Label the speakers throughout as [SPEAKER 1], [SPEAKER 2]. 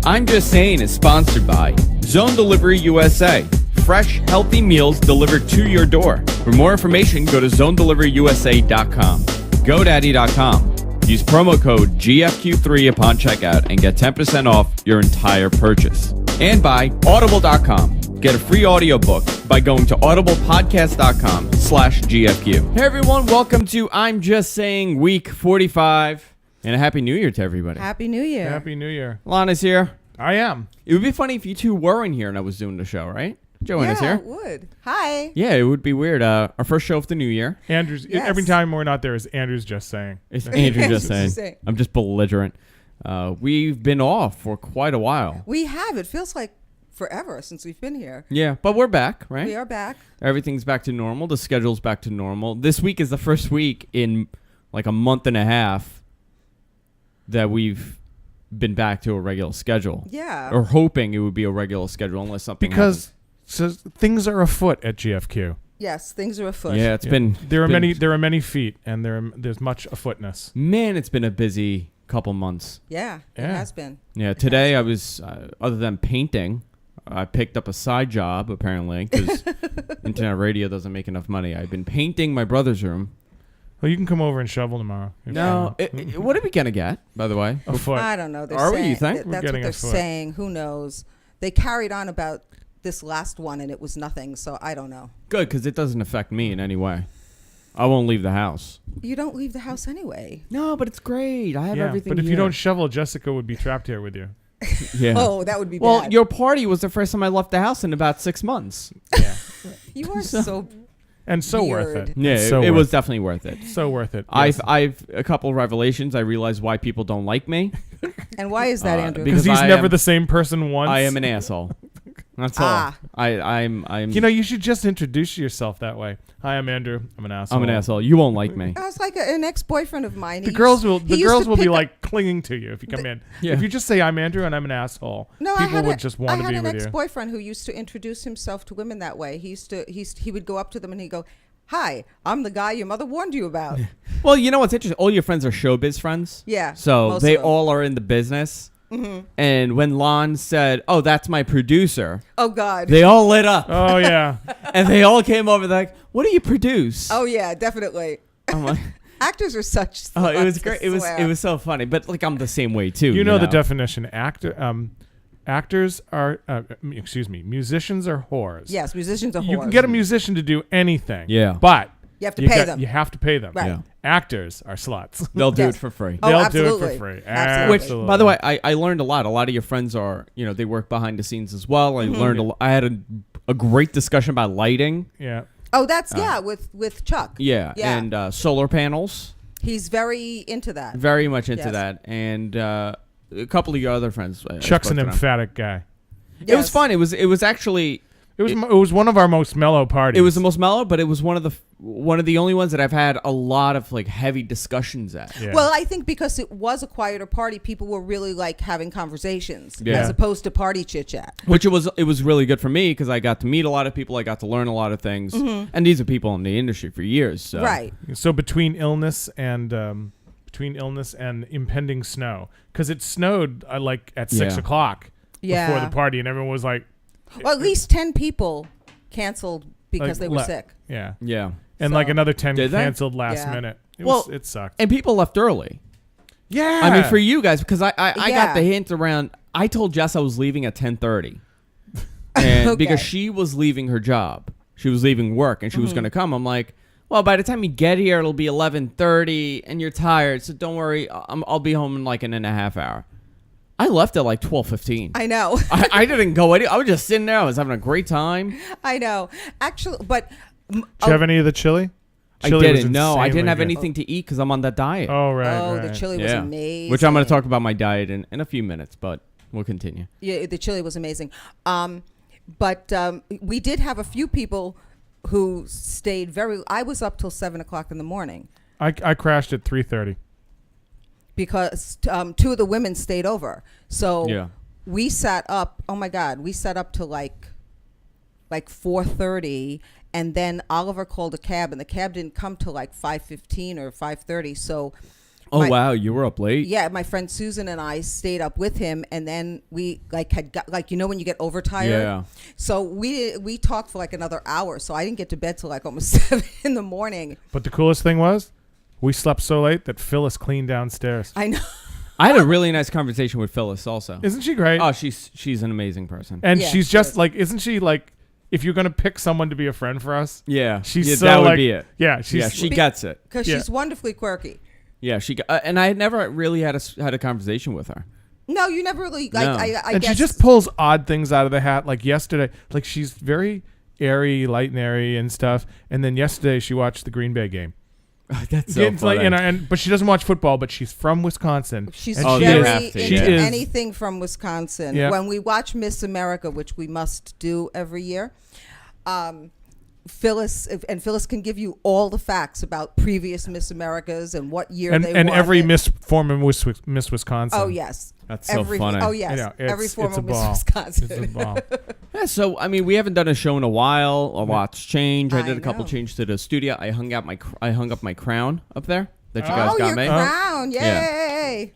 [SPEAKER 1] I'm Just Saying is sponsored by Zone Delivery USA. Fresh, healthy meals delivered to your door. For more information, go to zonedeliveryusa.com. GoDaddy.com. Use promo code GFQ3 upon checkout and get 10% off your entire purchase. And by Audible.com. Get a free audiobook by going to audiblepodcast.com/GFQ. Hey everyone, welcome to I'm Just Saying week 45. And a Happy New Year to everybody.
[SPEAKER 2] Happy New Year.
[SPEAKER 3] Happy New Year.
[SPEAKER 1] Lana's here.
[SPEAKER 3] I am.
[SPEAKER 1] It would be funny if you two weren't here and I was doing the show, right? Joanna's
[SPEAKER 2] yeah,
[SPEAKER 1] here.
[SPEAKER 2] it would. Hi.
[SPEAKER 1] Yeah, it would be weird. Our first show of the new year.
[SPEAKER 3] Andrew's.
[SPEAKER 2] Yes.
[SPEAKER 3] Every time we're not there is Andrew's just saying.
[SPEAKER 1] It's Andrew just
[SPEAKER 2] Just
[SPEAKER 1] saying.
[SPEAKER 2] saying.
[SPEAKER 1] I'm just belligerent. We've been off for quite a while.
[SPEAKER 2] We have. It feels like forever since we've been here.
[SPEAKER 1] Yeah, but we're back, right?
[SPEAKER 2] We are back.
[SPEAKER 1] Everything's back to normal. The schedule's back to normal. This week is the first week in like a month and a half that we've been back to a regular schedule.
[SPEAKER 2] Yeah.
[SPEAKER 1] Or hoping it would be a regular schedule unless something
[SPEAKER 3] Because things are afoot at GFQ.
[SPEAKER 2] Yes, things are afoot.
[SPEAKER 1] Yeah, it's been
[SPEAKER 3] There are
[SPEAKER 1] been-
[SPEAKER 3] many feet, and there's much afootness.
[SPEAKER 1] Man, it's been a busy couple months.
[SPEAKER 2] Yeah, it
[SPEAKER 3] Yeah.
[SPEAKER 2] has been.
[SPEAKER 1] Yeah, today I was, other than painting, I picked up a side job, apparently, because internet radio doesn't make enough money. I've been painting my brother's room.
[SPEAKER 3] Well, you can come over and shovel tomorrow.
[SPEAKER 1] No, what are we going to get, by the way?
[SPEAKER 3] A foot.
[SPEAKER 2] I don't know. They're
[SPEAKER 1] Are we,
[SPEAKER 2] saying,
[SPEAKER 1] you think?
[SPEAKER 3] We're
[SPEAKER 2] That's what
[SPEAKER 3] getting
[SPEAKER 2] they're
[SPEAKER 3] a foot.
[SPEAKER 2] saying. Who knows? They carried on about this last one, and it was nothing, so I don't know.
[SPEAKER 1] Good, because it doesn't affect me in any way. I won't leave the house.
[SPEAKER 2] You don't leave the house anyway.
[SPEAKER 1] No, but it's great. I have
[SPEAKER 3] Yeah,
[SPEAKER 1] everything
[SPEAKER 3] but if you
[SPEAKER 1] here.
[SPEAKER 3] don't shovel, Jessica would be trapped here with you.
[SPEAKER 1] Yeah.
[SPEAKER 2] Oh, that would be
[SPEAKER 1] Well,
[SPEAKER 2] bad.
[SPEAKER 1] your party was the first time I left the house in about 6 months.
[SPEAKER 3] Yeah.
[SPEAKER 2] You are so...
[SPEAKER 3] And so worth
[SPEAKER 2] Weird.
[SPEAKER 3] it.
[SPEAKER 1] Yeah,
[SPEAKER 3] so
[SPEAKER 1] it
[SPEAKER 3] worth
[SPEAKER 1] was definitely worth it.
[SPEAKER 3] So worth it. Yes.
[SPEAKER 1] I've a couple of revelations. I realized why people don't like me.
[SPEAKER 2] And why is that, Andrew?
[SPEAKER 1] because
[SPEAKER 3] Because he's
[SPEAKER 1] I
[SPEAKER 3] never
[SPEAKER 1] am-
[SPEAKER 3] the same person once.
[SPEAKER 1] I am an asshole. That's all. I'm
[SPEAKER 3] You know, you should just introduce yourself that way. Hi, I'm Andrew. I'm an asshole.
[SPEAKER 1] I'm an asshole. You won't like me.
[SPEAKER 2] I was like an ex-boyfriend of mine.
[SPEAKER 3] The girls will
[SPEAKER 2] he used to
[SPEAKER 3] be
[SPEAKER 2] pick up-
[SPEAKER 3] like clinging to you if you come in.
[SPEAKER 1] Yeah.
[SPEAKER 3] If you just say I'm Andrew and I'm an asshole,
[SPEAKER 2] No,
[SPEAKER 3] people would just want to be
[SPEAKER 2] I had
[SPEAKER 3] with
[SPEAKER 2] an
[SPEAKER 3] you.
[SPEAKER 2] ex-boyfriend who used to introduce himself to women that way. He would go up to them and he'd go, "Hi, I'm the guy your mother warned you about."
[SPEAKER 1] Well, you know what's interesting? All your friends are showbiz friends.
[SPEAKER 2] Yeah,
[SPEAKER 1] So
[SPEAKER 2] most
[SPEAKER 1] they
[SPEAKER 2] of them.
[SPEAKER 1] all are in the business. Mm-hmm. And when Lon said, "Oh, that's my producer,"
[SPEAKER 2] Oh God.
[SPEAKER 1] they all lit up.
[SPEAKER 3] Oh yeah.
[SPEAKER 1] And they all came over like, "What do you produce?"
[SPEAKER 2] Oh yeah, definitely.
[SPEAKER 1] I'm like,
[SPEAKER 2] Actors are such.
[SPEAKER 1] oh, it was
[SPEAKER 2] sluts, I
[SPEAKER 1] great. It
[SPEAKER 2] swear.
[SPEAKER 1] was so funny. But like, I'm the same way too.
[SPEAKER 3] You know the definition. Actors are musicians are whores.
[SPEAKER 2] Yes, musicians are
[SPEAKER 3] You
[SPEAKER 2] whores.
[SPEAKER 3] can get a musician to do anything.
[SPEAKER 1] Yeah.
[SPEAKER 3] But
[SPEAKER 2] You have to pay them.
[SPEAKER 3] You have to pay them.
[SPEAKER 2] Right.
[SPEAKER 1] Yeah.
[SPEAKER 3] Actors are sluts.
[SPEAKER 1] They'll do
[SPEAKER 2] Yes.
[SPEAKER 1] it for free.
[SPEAKER 2] Oh,
[SPEAKER 3] They'll do
[SPEAKER 2] absolutely.
[SPEAKER 3] it for free.
[SPEAKER 2] Absolutely.
[SPEAKER 1] Which,
[SPEAKER 3] Absolutely.
[SPEAKER 1] by the way, I learned a lot. A lot of your friends are, they work behind the scenes as well. I learned I had a great discussion about lighting.
[SPEAKER 3] Yeah.
[SPEAKER 2] Oh, that's with Chuck.
[SPEAKER 1] Yeah.
[SPEAKER 2] Yeah.
[SPEAKER 1] And solar panels.
[SPEAKER 2] He's very into that.
[SPEAKER 1] Very much into
[SPEAKER 2] Yes.
[SPEAKER 1] that. And a couple of your other friends. I
[SPEAKER 3] Chuck's
[SPEAKER 1] spoke
[SPEAKER 3] an
[SPEAKER 1] to them.
[SPEAKER 3] emphatic guy.
[SPEAKER 1] It was
[SPEAKER 2] Yes.
[SPEAKER 1] fun. It was actually...
[SPEAKER 3] It was one of our most mellow parties.
[SPEAKER 1] It was the most mellow, but it was one of the only ones that I've had a lot of like heavy discussions at.
[SPEAKER 3] Yeah.
[SPEAKER 2] Well, I think because it was a quieter party, people were really like having conversations
[SPEAKER 1] Yeah.
[SPEAKER 2] as opposed to party chit chat.
[SPEAKER 1] Which it was really good for me because I got to meet a lot of people. I got to learn a lot of things. And these are people in the industry for years. So.
[SPEAKER 2] Right.
[SPEAKER 3] So between illness and impending snow, because it snowed like at 6
[SPEAKER 1] Yeah.
[SPEAKER 3] o'clock
[SPEAKER 2] Yeah.
[SPEAKER 3] before the party, and everyone was like,
[SPEAKER 2] Well, at least 10 people canceled because
[SPEAKER 3] Like,
[SPEAKER 2] they were sick.
[SPEAKER 3] yeah,
[SPEAKER 1] Yeah.
[SPEAKER 3] and
[SPEAKER 2] So-
[SPEAKER 3] like another 10
[SPEAKER 1] Did they?
[SPEAKER 3] canceled last
[SPEAKER 2] Yeah.
[SPEAKER 3] minute.
[SPEAKER 1] Well,
[SPEAKER 3] It sucked.
[SPEAKER 1] And people left early.
[SPEAKER 3] Yeah,
[SPEAKER 1] I mean, for you guys, because I got
[SPEAKER 2] Yeah.
[SPEAKER 1] the hint around. I told Jess I was leaving at 10:30, and
[SPEAKER 2] Okay.
[SPEAKER 1] because she was leaving her job, she was leaving work, and she was going to come. I'm like, well, by the time you get here, it'll be 11:30, and you're tired, so don't worry. I'll be home in like an and a half hour. I left at like 12:15.
[SPEAKER 2] I know.
[SPEAKER 1] I didn't go anywhere. I was just sitting there. I was having a great time.
[SPEAKER 2] I know. Actually, but
[SPEAKER 3] Did you have any of the chili?
[SPEAKER 1] I
[SPEAKER 3] Chili was
[SPEAKER 1] didn't. No, I didn't
[SPEAKER 3] insanely
[SPEAKER 1] have
[SPEAKER 3] good.
[SPEAKER 1] anything to eat because I'm on that diet.
[SPEAKER 3] Oh right,
[SPEAKER 2] oh,
[SPEAKER 3] right.
[SPEAKER 2] the chili was amazing.
[SPEAKER 1] Which I'm going to talk about my diet in a few minutes, but we'll continue.
[SPEAKER 2] Yeah, the chili was amazing. But we did have a few people who stayed I was up till 7 o'clock in the morning
[SPEAKER 3] I crashed at 3:30.
[SPEAKER 2] because two of the women stayed over. So
[SPEAKER 1] Yeah.
[SPEAKER 2] we sat up. Oh my God, we sat up till like 4:30, and then Oliver called a cab, and the cab didn't come till like 5:15 or 5:30. So
[SPEAKER 1] Oh, wow. You were up late?
[SPEAKER 2] Yeah, my friend Susan and I stayed up with him, and then we had got when you get overtired.
[SPEAKER 1] Yeah.
[SPEAKER 2] So we talked for like another hour. So I didn't get to bed till like almost 7 in the morning.
[SPEAKER 3] But the coolest thing was, we slept so late that Phyllis cleaned downstairs.
[SPEAKER 2] I know.
[SPEAKER 1] I had a really nice conversation with Phyllis also.
[SPEAKER 3] Isn't she great?
[SPEAKER 1] Oh, she's an amazing person.
[SPEAKER 3] And
[SPEAKER 2] Yeah,
[SPEAKER 3] she's
[SPEAKER 2] she
[SPEAKER 3] just
[SPEAKER 2] is.
[SPEAKER 3] like, isn't she like, if you're gonna pick someone to be a friend for us,
[SPEAKER 1] Yeah.
[SPEAKER 3] she's so
[SPEAKER 1] that would
[SPEAKER 3] like,
[SPEAKER 1] be it.
[SPEAKER 3] Yeah, she's
[SPEAKER 1] Yeah, she gets it.
[SPEAKER 2] Because
[SPEAKER 3] Yeah.
[SPEAKER 2] she's wonderfully quirky.
[SPEAKER 1] Yeah, and I had never really had a conversation with her.
[SPEAKER 2] No, you never really like.
[SPEAKER 1] No.
[SPEAKER 2] I
[SPEAKER 3] and
[SPEAKER 2] guess
[SPEAKER 3] she just pulls odd things out of the hat. Like yesterday, like she's very airy, light and airy and stuff. And then yesterday she watched the Green Bay game.
[SPEAKER 1] That's so
[SPEAKER 3] It's like,
[SPEAKER 1] funny.
[SPEAKER 3] but she doesn't watch football. But she's from Wisconsin.
[SPEAKER 2] She's
[SPEAKER 3] and
[SPEAKER 1] Oh,
[SPEAKER 3] she
[SPEAKER 1] you
[SPEAKER 2] very
[SPEAKER 1] have
[SPEAKER 3] is,
[SPEAKER 1] to,
[SPEAKER 2] into
[SPEAKER 1] yeah.
[SPEAKER 3] she is
[SPEAKER 2] anything from Wisconsin.
[SPEAKER 3] Yeah.
[SPEAKER 2] When we watch Miss America, which we must do every year, Phyllis can give you all the facts about previous Miss Americas and what year
[SPEAKER 3] and
[SPEAKER 2] they
[SPEAKER 3] and
[SPEAKER 2] won
[SPEAKER 3] every
[SPEAKER 2] it.
[SPEAKER 3] Miss former Miss Wisconsin.
[SPEAKER 2] Oh yes,
[SPEAKER 1] That's so funny.
[SPEAKER 2] Oh
[SPEAKER 3] You
[SPEAKER 2] yes,
[SPEAKER 3] know,
[SPEAKER 2] every
[SPEAKER 3] it's
[SPEAKER 2] former
[SPEAKER 3] a
[SPEAKER 2] Miss
[SPEAKER 3] ball.
[SPEAKER 2] Wisconsin.
[SPEAKER 3] It's a ball.
[SPEAKER 1] Yeah, so I mean, we haven't done a show in a while. A lot's changed. I
[SPEAKER 2] I
[SPEAKER 1] did a couple
[SPEAKER 2] know.
[SPEAKER 1] changes to the studio. I hung up my crown up there that you guys
[SPEAKER 2] Oh,
[SPEAKER 1] got
[SPEAKER 2] your
[SPEAKER 1] me.
[SPEAKER 2] crown!
[SPEAKER 1] Yeah.
[SPEAKER 2] Yay!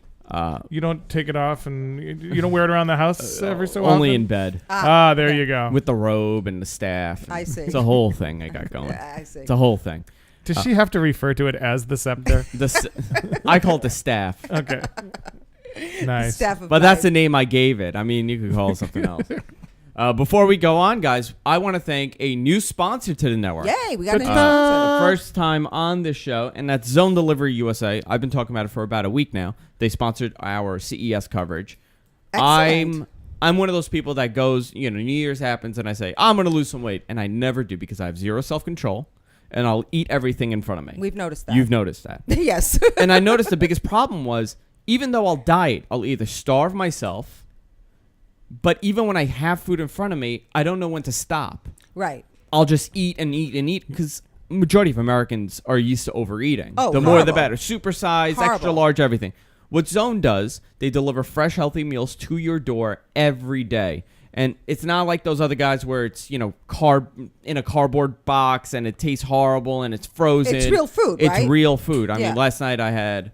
[SPEAKER 3] You don't take it off, and you don't wear it around the house every so often.
[SPEAKER 1] Only in bed
[SPEAKER 3] There you go.
[SPEAKER 1] with the robe and the staff.
[SPEAKER 2] I see.
[SPEAKER 1] It's a whole thing I got going.
[SPEAKER 2] I see.
[SPEAKER 1] It's a whole thing.
[SPEAKER 3] Does she have to refer to it as the scepter?
[SPEAKER 1] I call it the staff,
[SPEAKER 3] Okay. Nice.
[SPEAKER 2] Staff of
[SPEAKER 1] but that's the
[SPEAKER 2] life.
[SPEAKER 1] name I gave it. I mean, you could call it something else. Before we go on, guys, I want to thank a new sponsor to the network.
[SPEAKER 2] Yay! We got a new
[SPEAKER 3] Good
[SPEAKER 2] sponsor.
[SPEAKER 1] The first time on this show, and that's Zone Delivery USA. I've been talking about it for about a week now. They sponsored our CES coverage.
[SPEAKER 2] Excellent.
[SPEAKER 1] I'm one of those people that goes, New Year's happens, and I say, I'm going to lose some weight. And I never do because I have zero self-control, and I'll eat everything in front of me.
[SPEAKER 2] We've noticed that.
[SPEAKER 1] You've noticed that.
[SPEAKER 2] Yes.
[SPEAKER 1] And I noticed the biggest problem was, even though I'll diet, I'll either starve myself, but even when I have food in front of me, I don't know when to stop.
[SPEAKER 2] Right.
[SPEAKER 1] I'll just eat and eat and eat because majority of Americans are used to overeating.
[SPEAKER 2] Oh,
[SPEAKER 1] the more the
[SPEAKER 2] horrible.
[SPEAKER 1] better. Supersize, extra
[SPEAKER 2] Horrible.
[SPEAKER 1] large, everything. What Zone does, they deliver fresh, healthy meals to your door every day. And it's not like those other guys where it's, in a cardboard box and it tastes horrible and it's frozen.
[SPEAKER 2] It's real food,
[SPEAKER 1] It's
[SPEAKER 2] right?
[SPEAKER 1] real food. I
[SPEAKER 2] Yeah.
[SPEAKER 1] mean, last night I had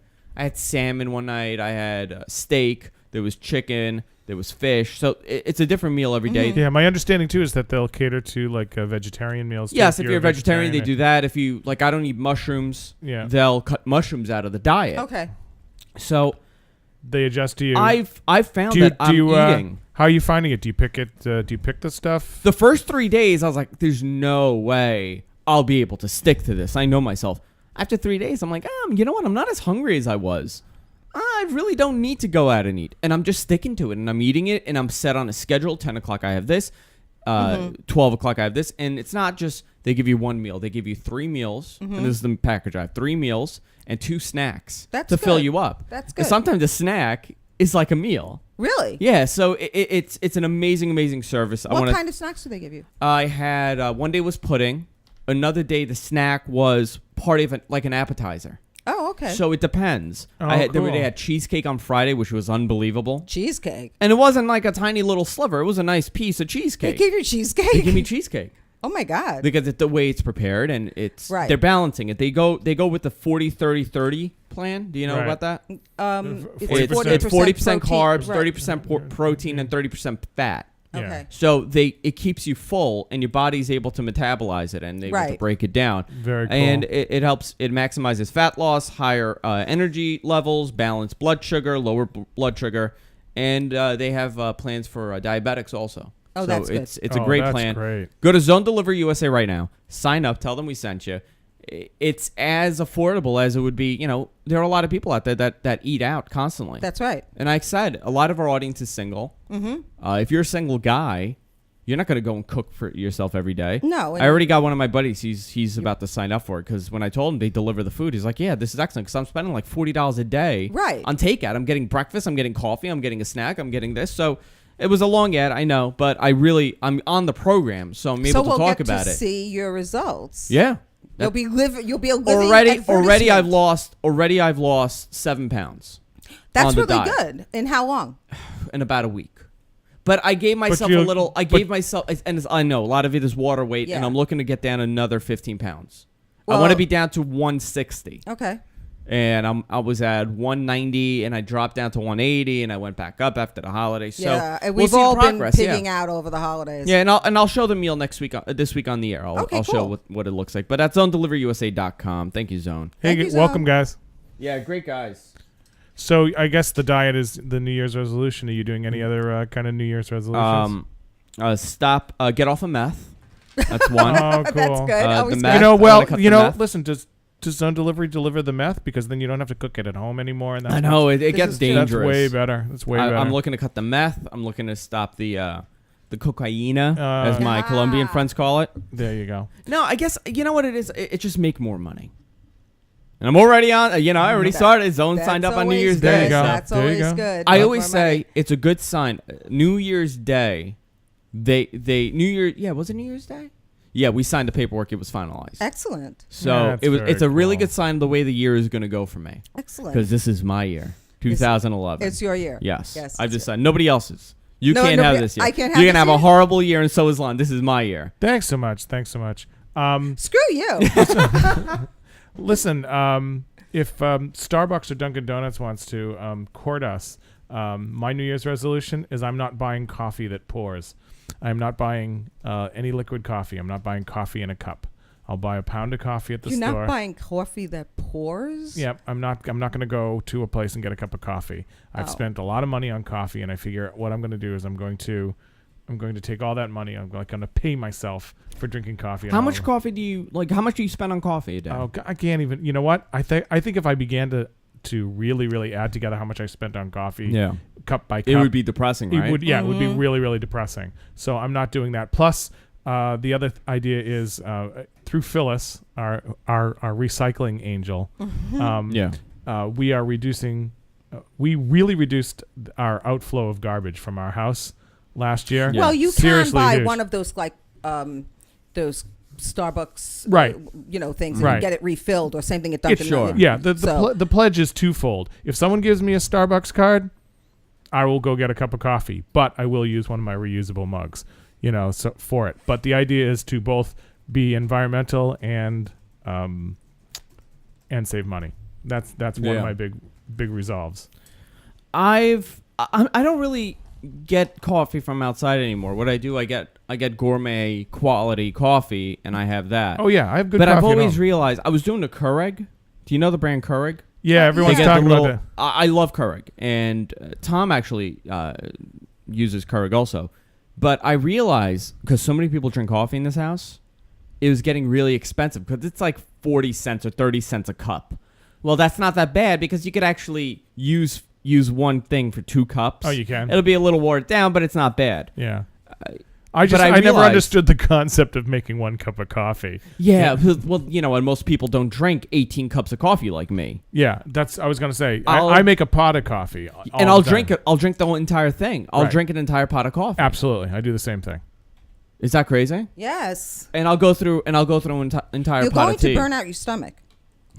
[SPEAKER 1] salmon one night. I had steak. There was chicken. There was fish. So it's a different meal every day.
[SPEAKER 3] Yeah, my understanding too is that they'll cater to like vegetarian meals. too,
[SPEAKER 1] Yes, if you're a vegetarian, they
[SPEAKER 3] or-
[SPEAKER 1] do that. If you I don't eat mushrooms.
[SPEAKER 3] Yeah.
[SPEAKER 1] They'll cut mushrooms out of the diet.
[SPEAKER 2] Okay.
[SPEAKER 1] So
[SPEAKER 3] They adjust to you.
[SPEAKER 1] I've found
[SPEAKER 3] do you,
[SPEAKER 1] that
[SPEAKER 3] do
[SPEAKER 1] I'm
[SPEAKER 3] you,
[SPEAKER 1] eating.
[SPEAKER 3] How are you finding it? Do you pick it? Do you pick the stuff?
[SPEAKER 1] The first 3 days, I was like, "There's no way I'll be able to stick to this." I know myself. After 3 days, I'm like, you know what? I'm not as hungry as I was. I really don't need to go out and eat, and I'm just sticking to it, and I'm eating it, and I'm set on a schedule. 10 o'clock, I have this. 12 o'clock, I have this, and it's not just they give you one meal; they give you 3 meals, and this is the package. I have 3 meals and 2 snacks
[SPEAKER 2] That's
[SPEAKER 1] to fill
[SPEAKER 2] good.
[SPEAKER 1] you up.
[SPEAKER 2] That's
[SPEAKER 1] And
[SPEAKER 2] good.
[SPEAKER 1] sometimes a snack is like a meal.
[SPEAKER 2] Really?
[SPEAKER 1] Yeah, so it's an amazing service.
[SPEAKER 2] What kind of snacks do they give you?
[SPEAKER 1] I had one day was pudding, another day the snack was part of like an appetizer.
[SPEAKER 2] Oh, okay.
[SPEAKER 1] So it depends.
[SPEAKER 3] Oh,
[SPEAKER 1] They
[SPEAKER 3] cool.
[SPEAKER 1] had cheesecake on Friday, which was unbelievable,
[SPEAKER 2] Cheesecake.
[SPEAKER 1] and it wasn't like a tiny little sliver. It was a nice piece of
[SPEAKER 2] They
[SPEAKER 1] cheesecake.
[SPEAKER 2] give you cheesecake?
[SPEAKER 1] They give me cheesecake
[SPEAKER 2] Oh my God.
[SPEAKER 1] because it's the way it's prepared, and it's
[SPEAKER 2] Right.
[SPEAKER 1] they're balancing it. They go with the 40-30-30 plan. Do you know
[SPEAKER 3] Right.
[SPEAKER 1] about that?
[SPEAKER 2] It's
[SPEAKER 3] 40%
[SPEAKER 1] It's 40%
[SPEAKER 2] protein.
[SPEAKER 1] carbs,
[SPEAKER 2] Right.
[SPEAKER 1] 30% protein, and 30% fat.
[SPEAKER 3] Yeah.
[SPEAKER 2] Okay.
[SPEAKER 1] So it keeps you full, and your body's able to metabolize it and able to
[SPEAKER 2] Right.
[SPEAKER 1] break it down.
[SPEAKER 3] Very cool.
[SPEAKER 1] And it helps. It maximizes fat loss, higher energy levels, balanced blood sugar, lower blood sugar, and they have plans for diabetics also.
[SPEAKER 2] Oh,
[SPEAKER 1] so
[SPEAKER 2] that's good.
[SPEAKER 1] it's a great
[SPEAKER 3] that's
[SPEAKER 1] plan.
[SPEAKER 3] Great.
[SPEAKER 1] Go to Zone Delivery USA right now. Sign up. Tell them we sent you. It's as affordable as it would be. There are a lot of people out there that eat out constantly.
[SPEAKER 2] That's right.
[SPEAKER 1] And like I said, a lot of our audience is single. Mm-hmm. If you're a single guy, you're not going to go and cook for yourself every day.
[SPEAKER 2] No.
[SPEAKER 1] I already got one of my buddies. He's about to sign up for it because when I told him they deliver the food, he's like, "Yeah, this is excellent because I'm spending like $40 a day
[SPEAKER 2] Right.
[SPEAKER 1] on takeout. I'm getting breakfast, I'm getting coffee, I'm getting a snack, I'm getting this." So it was a long ad, I know, but I'm on the program, so I'm able
[SPEAKER 2] we'll
[SPEAKER 1] to talk
[SPEAKER 2] get
[SPEAKER 1] about
[SPEAKER 2] to
[SPEAKER 1] it.
[SPEAKER 2] see your results.
[SPEAKER 1] Yeah.
[SPEAKER 2] You'll be a living
[SPEAKER 1] Already
[SPEAKER 2] advertisement.
[SPEAKER 1] I've lost 7 pounds.
[SPEAKER 2] That's
[SPEAKER 1] on the
[SPEAKER 2] really
[SPEAKER 1] diet.
[SPEAKER 2] good. In how long?
[SPEAKER 1] In about a week. But I gave myself a
[SPEAKER 3] you-
[SPEAKER 1] little. I
[SPEAKER 3] but-
[SPEAKER 1] gave myself, and I know a lot of it is water weight, and
[SPEAKER 2] Yeah.
[SPEAKER 1] I'm looking to get down another 15 pounds. I
[SPEAKER 2] Well-
[SPEAKER 1] want to be down to 160.
[SPEAKER 2] Okay.
[SPEAKER 1] And I was at 190, and I dropped down to 180, and I went back up after the holidays. So
[SPEAKER 2] yeah, and
[SPEAKER 1] we'll
[SPEAKER 2] we've
[SPEAKER 1] see the
[SPEAKER 2] all been
[SPEAKER 1] progress,
[SPEAKER 2] pigging out over the holidays.
[SPEAKER 1] Yeah, and I'll show the meal next week, this week on the air. I'll show
[SPEAKER 2] cool.
[SPEAKER 1] what it looks like. But at zonedeliveryusa.com. Thank you, Zone.
[SPEAKER 3] Hey,
[SPEAKER 2] Thank you,
[SPEAKER 3] welcome,
[SPEAKER 2] Zone.
[SPEAKER 3] guys.
[SPEAKER 1] Yeah, great guys.
[SPEAKER 3] So I guess the diet is the New Year's resolution. Are you doing any other kind of New Year's resolutions?
[SPEAKER 1] Get off of meth. That's one.
[SPEAKER 3] Oh, cool.
[SPEAKER 2] That's good. Always
[SPEAKER 1] the
[SPEAKER 2] good.
[SPEAKER 1] meth.
[SPEAKER 3] You know,
[SPEAKER 1] I wanna cut the meth.
[SPEAKER 3] listen, does Zone Delivery deliver the meth? Because then you don't have to cook it at home anymore. And that's
[SPEAKER 1] I know it
[SPEAKER 2] This
[SPEAKER 1] gets
[SPEAKER 2] is true.
[SPEAKER 1] dangerous.
[SPEAKER 3] That's way better. That's way better.
[SPEAKER 1] I'm looking to cut the meth. I'm looking to stop the cocaina,
[SPEAKER 3] Uh,
[SPEAKER 1] as my
[SPEAKER 2] Ah.
[SPEAKER 1] Colombian friends call it.
[SPEAKER 3] There you go.
[SPEAKER 1] No, I guess you know what it is. It just make more money. And I'm already on. I already started. Zone signed up on New
[SPEAKER 2] always
[SPEAKER 1] Year's
[SPEAKER 2] good.
[SPEAKER 3] There you
[SPEAKER 1] Day.
[SPEAKER 3] go.
[SPEAKER 2] That's
[SPEAKER 3] There you
[SPEAKER 2] always
[SPEAKER 3] go.
[SPEAKER 2] good.
[SPEAKER 1] I
[SPEAKER 2] Make
[SPEAKER 1] always
[SPEAKER 2] more money.
[SPEAKER 1] say it's a good sign. New Year's Day, New Year. Yeah, was it New Year's Day? Yeah, we signed the paperwork. It was finalized.
[SPEAKER 2] Excellent.
[SPEAKER 1] So
[SPEAKER 3] Yeah, that's
[SPEAKER 1] it's
[SPEAKER 3] very
[SPEAKER 1] a really
[SPEAKER 3] cool.
[SPEAKER 1] good sign of the way the year is going to go for me.
[SPEAKER 2] Excellent.
[SPEAKER 1] Because this is my year, 2011.
[SPEAKER 2] It's your year.
[SPEAKER 1] Yes.
[SPEAKER 2] Yes.
[SPEAKER 1] I've
[SPEAKER 2] it's
[SPEAKER 1] decided. Nobody else's. You
[SPEAKER 2] No,
[SPEAKER 1] can't have
[SPEAKER 2] nobody-
[SPEAKER 1] this year.
[SPEAKER 2] I can't have
[SPEAKER 1] You're
[SPEAKER 2] this
[SPEAKER 1] gonna have a
[SPEAKER 2] year?
[SPEAKER 1] horrible year, and so is Lon. This is my year.
[SPEAKER 3] Thanks so much.
[SPEAKER 2] Screw you.
[SPEAKER 3] Listen, if Starbucks or Dunkin' Donuts wants to court us, my New Year's resolution is I'm not buying coffee that pours. I'm not buying any liquid coffee. I'm not buying coffee in a cup. I'll buy a pound of coffee at the
[SPEAKER 2] You're
[SPEAKER 3] store.
[SPEAKER 2] not buying coffee that pours?
[SPEAKER 3] Yeah, I'm not going to go to a place and get a cup of coffee. I've
[SPEAKER 2] Oh.
[SPEAKER 3] spent a lot of money on coffee, and I figure what I'm going to do is I'm going to take all that money. I'm going to pay myself for drinking coffee.
[SPEAKER 1] How much coffee do you like? How much do you spend on coffee a day?
[SPEAKER 3] Oh, I can't even. You know what? I think if I began to really add together how much I spent on coffee,
[SPEAKER 1] Yeah.
[SPEAKER 3] cup by cup,
[SPEAKER 1] It would be depressing, right?
[SPEAKER 3] it would be really, really depressing. So I'm not doing that. Plus, the other idea is through Phyllis, our recycling angel. We are reducing. We really reduced our outflow of garbage from our house last year.
[SPEAKER 1] Yeah.
[SPEAKER 2] Well, you
[SPEAKER 3] Seriously
[SPEAKER 2] can buy
[SPEAKER 3] huge.
[SPEAKER 2] one of those those Starbucks,
[SPEAKER 3] Right.
[SPEAKER 2] Things, and
[SPEAKER 3] Right.
[SPEAKER 2] you get it refilled, or same thing at Dunkin'.
[SPEAKER 1] Sure.
[SPEAKER 3] Yeah, the
[SPEAKER 2] So-
[SPEAKER 3] the pledge is twofold. If someone gives me a Starbucks card, I will go get a cup of coffee, but I will use one of my reusable mugs, so for it. But the idea is to both be environmental and save money. That's one of my big resolves.
[SPEAKER 1] I don't really get coffee from outside anymore. What I do, I get gourmet quality coffee, and I have that.
[SPEAKER 3] Oh yeah, I have good
[SPEAKER 1] But
[SPEAKER 3] coffee.
[SPEAKER 1] I've
[SPEAKER 3] at
[SPEAKER 1] always
[SPEAKER 3] home.
[SPEAKER 1] realized I was doing the Keurig. Do you know the brand Keurig?
[SPEAKER 3] Yeah, everyone's
[SPEAKER 1] They get
[SPEAKER 3] talking
[SPEAKER 1] the
[SPEAKER 3] about
[SPEAKER 1] little-
[SPEAKER 3] that.
[SPEAKER 1] I love Keurig, and Tom actually uses Keurig also. But I realized, because so many people drink coffee in this house, it was getting really expensive because it's like 40 cents or 30 cents a cup. Well, that's not that bad because you could actually use one thing for 2 cups.
[SPEAKER 3] Oh, you can.
[SPEAKER 1] It'll be a little watered down, but it's not bad.
[SPEAKER 3] Yeah.
[SPEAKER 1] I
[SPEAKER 3] I never
[SPEAKER 1] realized-
[SPEAKER 3] understood the concept of making 1 cup of coffee.
[SPEAKER 1] Yeah, well, and most people don't drink 18 cups of coffee like me.
[SPEAKER 3] Yeah, I was gonna say.
[SPEAKER 1] I'll-
[SPEAKER 3] I make a pot of coffee,
[SPEAKER 1] And
[SPEAKER 3] all
[SPEAKER 1] I'll
[SPEAKER 3] the
[SPEAKER 1] drink
[SPEAKER 3] time.
[SPEAKER 1] it. I'll drink the whole entire thing. I'll
[SPEAKER 3] Right.
[SPEAKER 1] drink an entire pot of coffee.
[SPEAKER 3] Absolutely, I do the same thing.
[SPEAKER 1] Is that crazy?
[SPEAKER 2] Yes.
[SPEAKER 1] And I'll go through an entire
[SPEAKER 2] You're
[SPEAKER 1] pot
[SPEAKER 2] going
[SPEAKER 1] of tea.
[SPEAKER 2] to burn out your stomach.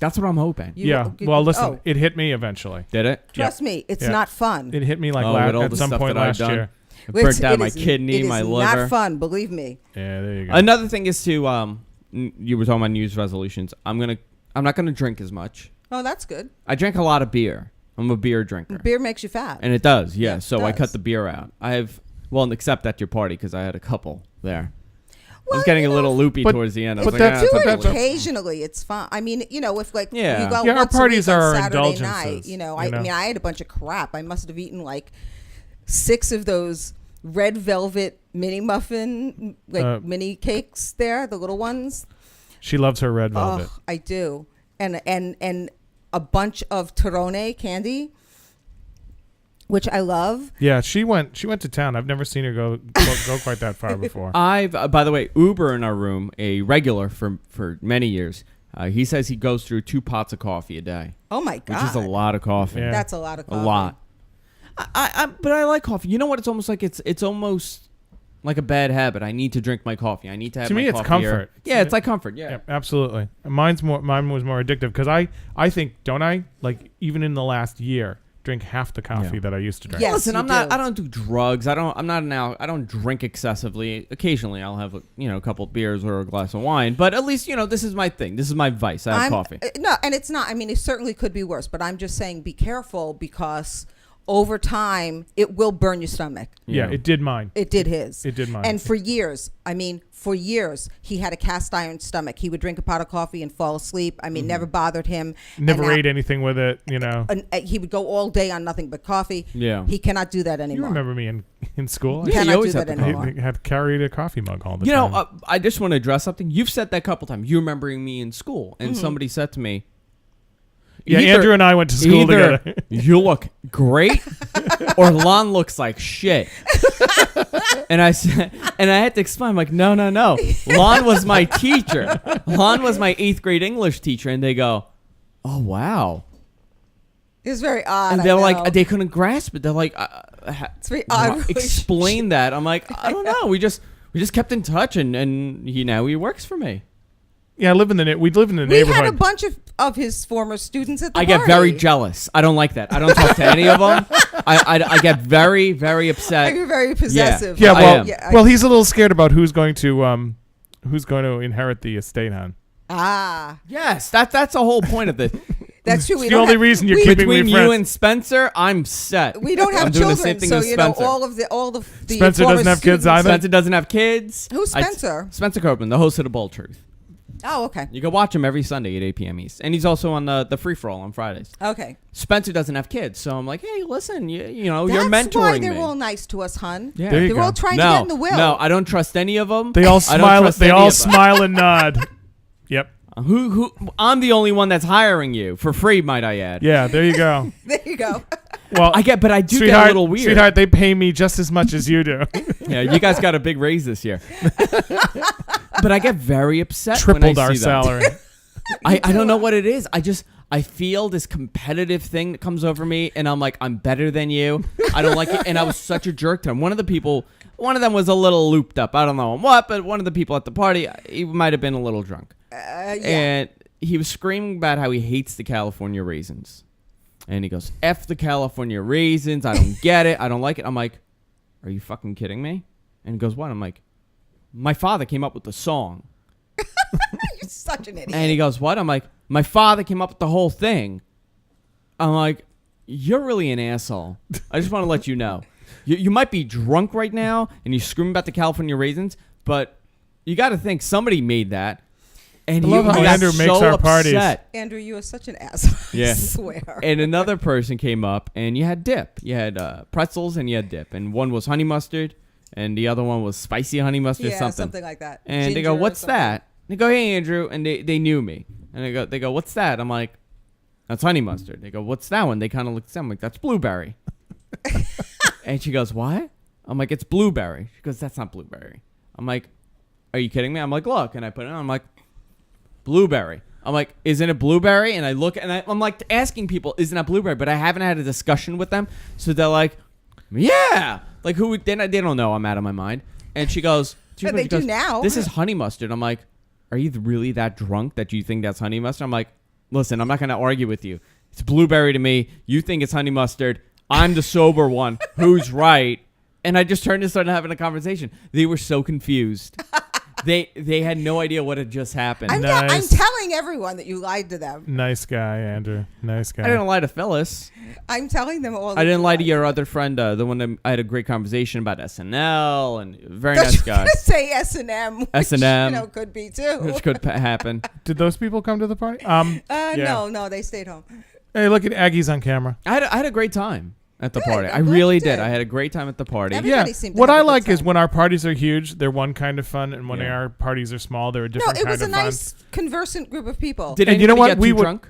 [SPEAKER 1] That's what I'm hoping.
[SPEAKER 3] Well, listen,
[SPEAKER 2] oh,
[SPEAKER 3] it hit me eventually.
[SPEAKER 1] Did it?
[SPEAKER 2] trust me, it's
[SPEAKER 3] Yeah.
[SPEAKER 2] not fun.
[SPEAKER 3] It hit me like
[SPEAKER 1] with all
[SPEAKER 3] at
[SPEAKER 1] the
[SPEAKER 3] some
[SPEAKER 1] stuff
[SPEAKER 3] point
[SPEAKER 1] that I've
[SPEAKER 3] last
[SPEAKER 1] done.
[SPEAKER 3] year.
[SPEAKER 1] It burnt
[SPEAKER 2] It's-
[SPEAKER 1] down
[SPEAKER 2] it
[SPEAKER 1] my
[SPEAKER 2] is-
[SPEAKER 1] kidney,
[SPEAKER 2] it
[SPEAKER 1] my
[SPEAKER 2] is
[SPEAKER 1] liver.
[SPEAKER 2] not fun, believe me.
[SPEAKER 3] Yeah, there you go.
[SPEAKER 1] Another thing is to you were talking about New Year's resolutions. I'm not gonna drink as much.
[SPEAKER 2] Oh, that's good.
[SPEAKER 1] I drank a lot of beer. I'm a beer drinker,
[SPEAKER 2] Beer makes you fat.
[SPEAKER 1] and it does. Yeah,
[SPEAKER 2] Yeah, it
[SPEAKER 1] so I
[SPEAKER 2] does.
[SPEAKER 1] cut the beer out. Except at your party because I had a couple there. I
[SPEAKER 2] Well,
[SPEAKER 1] was getting a little loopy
[SPEAKER 3] but-
[SPEAKER 1] towards the end. I
[SPEAKER 3] but
[SPEAKER 1] was like,
[SPEAKER 3] that's-
[SPEAKER 2] Do
[SPEAKER 3] but
[SPEAKER 2] it
[SPEAKER 3] that's-
[SPEAKER 2] occasionally. It's fine. I mean, if like
[SPEAKER 1] Yeah.
[SPEAKER 2] you go
[SPEAKER 3] Yeah, our
[SPEAKER 2] once a
[SPEAKER 3] parties
[SPEAKER 2] week on
[SPEAKER 3] are
[SPEAKER 2] Saturday
[SPEAKER 3] indulgences,
[SPEAKER 2] night,
[SPEAKER 3] you
[SPEAKER 2] I
[SPEAKER 3] know?
[SPEAKER 2] mean, I ate a bunch of crap. I must have eaten like 6 of those red velvet mini muffin mini cakes there, the little ones.
[SPEAKER 3] She loves her red velvet.
[SPEAKER 2] Oh, I do. And a bunch of Torone candy, which I love.
[SPEAKER 3] Yeah, she went to town. I've never seen her go quite that far before.
[SPEAKER 1] I've by the way, Uber in our room, a regular for many years. He says he goes through 2 pots of coffee a day,
[SPEAKER 2] Oh my God.
[SPEAKER 1] which is a lot of coffee.
[SPEAKER 3] Yeah.
[SPEAKER 2] That's a lot of
[SPEAKER 1] A
[SPEAKER 2] coffee.
[SPEAKER 1] lot. But I like coffee. You know what? It's almost like it's almost like a bad habit. I need to drink my coffee. I need to have
[SPEAKER 3] To
[SPEAKER 1] my
[SPEAKER 3] me, it's
[SPEAKER 1] coffee here.
[SPEAKER 3] comfort.
[SPEAKER 1] Yeah, it's like comfort. Yeah.
[SPEAKER 3] Yeah, absolutely. Mine was more addictive because I think, don't I? Like even in the last year, drink half the coffee that I used to drink.
[SPEAKER 2] Yes,
[SPEAKER 1] listen,
[SPEAKER 2] you
[SPEAKER 1] I don't do drugs. I don't drink excessively. Occasionally, I'll have a couple of beers or a glass of wine. But at least this is my thing. This is my vice. I have coffee.
[SPEAKER 2] No, and it's not. I mean, it certainly could be worse. But I'm just saying, be careful because over time, it will burn your stomach.
[SPEAKER 3] Yeah, it did mine.
[SPEAKER 2] It did his.
[SPEAKER 3] It did mine.
[SPEAKER 2] And for years, he had a cast iron stomach. He would drink a pot of coffee and fall asleep. I mean, never bothered him.
[SPEAKER 3] Never ate anything with it,
[SPEAKER 2] And he would go all day on nothing but coffee.
[SPEAKER 1] Yeah.
[SPEAKER 2] He cannot do that anymore.
[SPEAKER 3] You remember me in school?
[SPEAKER 2] Yeah,
[SPEAKER 1] you always
[SPEAKER 2] do
[SPEAKER 1] have
[SPEAKER 2] that
[SPEAKER 1] to
[SPEAKER 2] anymore.
[SPEAKER 3] I had carried a coffee mug all the time.
[SPEAKER 1] I just want to address something. You've said that a couple times. You remembering me in school, and somebody said to me,
[SPEAKER 3] Yeah, Andrew and I went to school together.
[SPEAKER 1] You look great, or Lon looks like shit. And I said, and I had to explain. I'm like, no. Lon was my teacher. Lon was my 8th grade English teacher, and they go, "Oh wow."
[SPEAKER 2] It was very odd.
[SPEAKER 1] And they're like, they couldn't grasp it. They're like,
[SPEAKER 2] it's very odd.
[SPEAKER 1] Explain that. I'm like, I don't know. We just kept in touch, and he works for me.
[SPEAKER 3] Yeah, we live in the neighborhood.
[SPEAKER 2] We had a bunch of his former students at the party.
[SPEAKER 1] I get very jealous. I don't like that. I don't talk to any of them. I get very, very upset.
[SPEAKER 2] You're very possessive.
[SPEAKER 3] Yeah, well, he's a little scared about who's going to inherit the estate, hon.
[SPEAKER 2] Ah,
[SPEAKER 1] yes, that's the whole point of this.
[SPEAKER 2] That's true.
[SPEAKER 3] It's the only reason you're keeping me
[SPEAKER 1] between
[SPEAKER 3] friends.
[SPEAKER 1] you and Spencer, I'm set.
[SPEAKER 2] We don't have
[SPEAKER 1] I'm doing
[SPEAKER 2] children,
[SPEAKER 1] the same thing
[SPEAKER 2] so
[SPEAKER 1] with Spencer.
[SPEAKER 2] all the
[SPEAKER 3] Spencer doesn't have kids either.
[SPEAKER 1] Spencer doesn't have kids.
[SPEAKER 2] Who's Spencer?
[SPEAKER 1] Spencer Copeland, the host of The Bold Truth.
[SPEAKER 2] Oh, okay.
[SPEAKER 1] You can watch him every Sunday at 8 p.m. East, and he's also on the free for all on Fridays.
[SPEAKER 2] Okay.
[SPEAKER 1] Spencer doesn't have kids, so I'm like, hey, listen, you're mentoring
[SPEAKER 2] That's why
[SPEAKER 1] me.
[SPEAKER 2] they're all nice to us, hun.
[SPEAKER 1] Yeah,
[SPEAKER 3] There you
[SPEAKER 2] they're
[SPEAKER 3] go.
[SPEAKER 2] all trying to get in the will.
[SPEAKER 1] No, I don't trust any of them.
[SPEAKER 3] They all smile. They all smile and nod. Yep.
[SPEAKER 1] Who? I'm the only one that's hiring you for free, might I add?
[SPEAKER 3] Yeah, there you go.
[SPEAKER 2] There you go.
[SPEAKER 3] Well,
[SPEAKER 1] I get a little weird.
[SPEAKER 3] Sweetheart, they pay me just as much as you do.
[SPEAKER 1] Yeah, you guys got a big raise this year. But I get very upset
[SPEAKER 3] Tripled
[SPEAKER 1] when I
[SPEAKER 3] our
[SPEAKER 1] see
[SPEAKER 3] salary.
[SPEAKER 1] I don't know what it is. I feel this competitive thing that comes over me, and I'm like, I'm better than you. I don't like it, and I was such a jerk to him. One of them was a little looped up. I don't know what, but one of the people at the party, he might have been a little drunk.
[SPEAKER 2] Yeah.
[SPEAKER 1] And he was screaming about how he hates the California raisins. And he goes, F the California raisins. I don't get it. I don't like it. I'm like, are you fucking kidding me? And he goes, what? I'm like, my father came up with the song.
[SPEAKER 2] You're such an idiot.
[SPEAKER 1] And he goes, what? I'm like, my father came up with the whole thing. I'm like, you're really an asshole. I just want to let you know. You might be drunk right now and you're screaming about the California raisins, but you got to think somebody made that. And
[SPEAKER 3] I love how Andrew makes our parties.
[SPEAKER 2] Andrew, you are such an asshole.
[SPEAKER 1] Yeah.
[SPEAKER 2] I swear.
[SPEAKER 1] And another person came up and you had dip. You had pretzels and you had dip. And one was honey mustard and the other one was spicy honey mustard
[SPEAKER 2] Yeah,
[SPEAKER 1] something.
[SPEAKER 2] something like that.
[SPEAKER 1] And
[SPEAKER 2] Ginger
[SPEAKER 1] they go, what's
[SPEAKER 2] something.
[SPEAKER 1] that? They go, hey, Andrew. And they knew me. And they go, what's that? I'm like, that's honey mustard. They go, what's that one? They kind of looked at me. I'm like, that's blueberry. And she goes, what? I'm like, it's blueberry. She goes, that's not blueberry. I'm like, are you kidding me? I'm like, look. And I put it on. I'm like, blueberry. I'm like, isn't it blueberry? And I look, and I'm like asking people, isn't that blueberry? But I haven't had a discussion with them. So they're like, yeah. Like, who? They don't know I'm out of my mind. And she goes,
[SPEAKER 2] They do now.
[SPEAKER 1] This is honey mustard. I'm like, are you really that drunk that you think that's honey mustard? I'm like, listen, I'm not going to argue with you. It's blueberry to me. You think it's honey mustard. I'm the sober one. Who's right? And I just turned and started having a conversation. They were so confused. They had no idea what had just happened.
[SPEAKER 2] I'm telling everyone that you lied to them.
[SPEAKER 3] Nice guy, Andrew. Nice guy.
[SPEAKER 1] I didn't lie to Phyllis.
[SPEAKER 2] I'm telling them all.
[SPEAKER 1] I didn't lie to your other friend, the one that I had a great conversation about SNL, and very nice guy.
[SPEAKER 2] Say S&M.
[SPEAKER 1] S&M.
[SPEAKER 2] Could be too.
[SPEAKER 1] Which could happen.
[SPEAKER 3] Did those people come to the party?
[SPEAKER 2] Yeah. No, they stayed home.
[SPEAKER 3] Hey, look at Aggie's on camera.
[SPEAKER 1] I had a great time at the party. I
[SPEAKER 2] I'm glad
[SPEAKER 1] really
[SPEAKER 2] you
[SPEAKER 1] did.
[SPEAKER 2] did.
[SPEAKER 1] I had a great time at the party.
[SPEAKER 2] Everybody seemed to
[SPEAKER 3] What
[SPEAKER 2] have
[SPEAKER 3] I
[SPEAKER 2] a good
[SPEAKER 3] like is
[SPEAKER 2] time.
[SPEAKER 3] when our parties are huge, they're one kind of fun, and when our parties are small, they're a different
[SPEAKER 2] No, it
[SPEAKER 3] kind
[SPEAKER 2] was
[SPEAKER 3] of
[SPEAKER 2] a
[SPEAKER 3] fun.
[SPEAKER 2] nice, conversant group of people.
[SPEAKER 1] Did
[SPEAKER 3] And you know
[SPEAKER 1] anybody
[SPEAKER 3] what?
[SPEAKER 1] get
[SPEAKER 3] We
[SPEAKER 1] too
[SPEAKER 3] were-
[SPEAKER 1] drunk?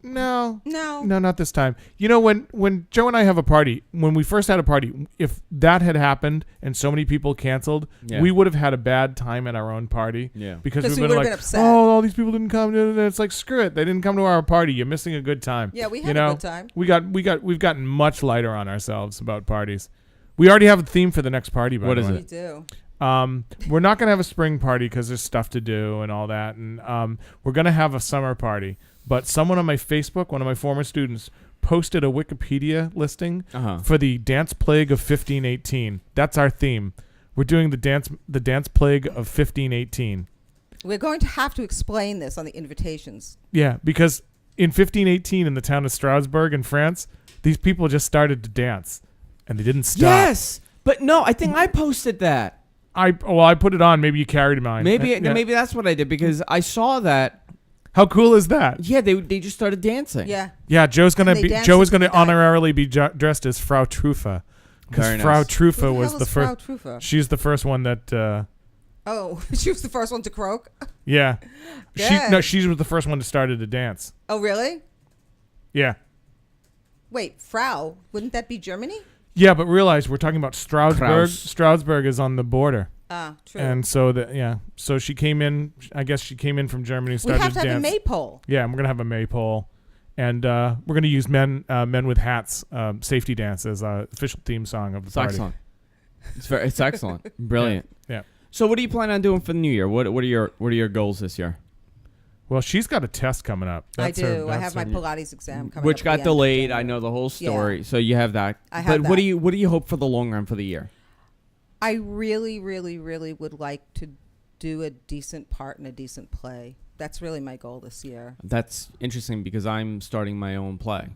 [SPEAKER 3] No,
[SPEAKER 2] No,
[SPEAKER 3] not this time. You know, when Joe and I have a party, when we first had a party, if that had happened and so many people canceled, we would have had a bad time at our own party.
[SPEAKER 1] Yeah.
[SPEAKER 3] Because
[SPEAKER 2] we
[SPEAKER 3] we've
[SPEAKER 2] would
[SPEAKER 3] been
[SPEAKER 2] have
[SPEAKER 3] like,
[SPEAKER 2] been upset.
[SPEAKER 3] oh, all these people didn't come. And it's like, screw it, they didn't come to our party. You're missing a good time.
[SPEAKER 2] Yeah, we had a good time.
[SPEAKER 3] We've gotten much lighter on ourselves about parties. We already have a theme for the next party. By
[SPEAKER 1] What
[SPEAKER 3] the
[SPEAKER 1] is
[SPEAKER 3] way.
[SPEAKER 2] we do.
[SPEAKER 3] We're not gonna have a spring party because there's stuff to do and all that, and we're gonna have a summer party. But someone on my Facebook, one of my former students, posted a Wikipedia listing for the Dance Plague of 1518. That's our theme. We're doing the dance plague of 1518.
[SPEAKER 2] We're going to have to explain this on the invitations.
[SPEAKER 3] Yeah, because in 1518 in the town of Strasbourg in France, these people just started to dance, and they didn't stop.
[SPEAKER 1] Yes, but no, I think I posted that.
[SPEAKER 3] I put it on. Maybe you carried mine.
[SPEAKER 1] Maybe that's what I did because I saw that.
[SPEAKER 3] How cool is that?
[SPEAKER 1] Yeah, they just started dancing.
[SPEAKER 2] Yeah.
[SPEAKER 3] Yeah, Joe is going to honorarily be dressed as Frau Truffa. Because Frau Truffa was the first. She's the first one that.
[SPEAKER 2] She was the first one to croak.
[SPEAKER 3] Yeah, she was the first one to start to dance.
[SPEAKER 2] Oh, really?
[SPEAKER 3] Yeah.
[SPEAKER 2] Wait, Frau? Wouldn't that be Germany?
[SPEAKER 3] Yeah, but realize we're talking about Strasbourg.
[SPEAKER 1] Kraus.
[SPEAKER 3] Strasbourg is on the border.
[SPEAKER 2] True.
[SPEAKER 3] And so so she came in. I guess she came in from Germany. Started
[SPEAKER 2] we have to
[SPEAKER 3] dance.
[SPEAKER 2] have a maypole.
[SPEAKER 3] Yeah, and we're gonna have a maypole, and we're gonna use men with hats safety dance as official theme song of the party.
[SPEAKER 1] Excellent. It's excellent. Brilliant.
[SPEAKER 3] Yeah.
[SPEAKER 1] So what do you plan on doing for the new year? What are your goals this year?
[SPEAKER 3] Well, she's got a test coming up.
[SPEAKER 2] I do. I have my Pilates exam coming up.
[SPEAKER 1] Which got delayed. I know the whole story. Yeah. So you have that.
[SPEAKER 2] I have that.
[SPEAKER 1] What do you hope for the long run for the year?
[SPEAKER 2] I really, really, really would like to do a decent part in a decent play. That's really my goal this year.
[SPEAKER 1] That's interesting because I'm starting my own play.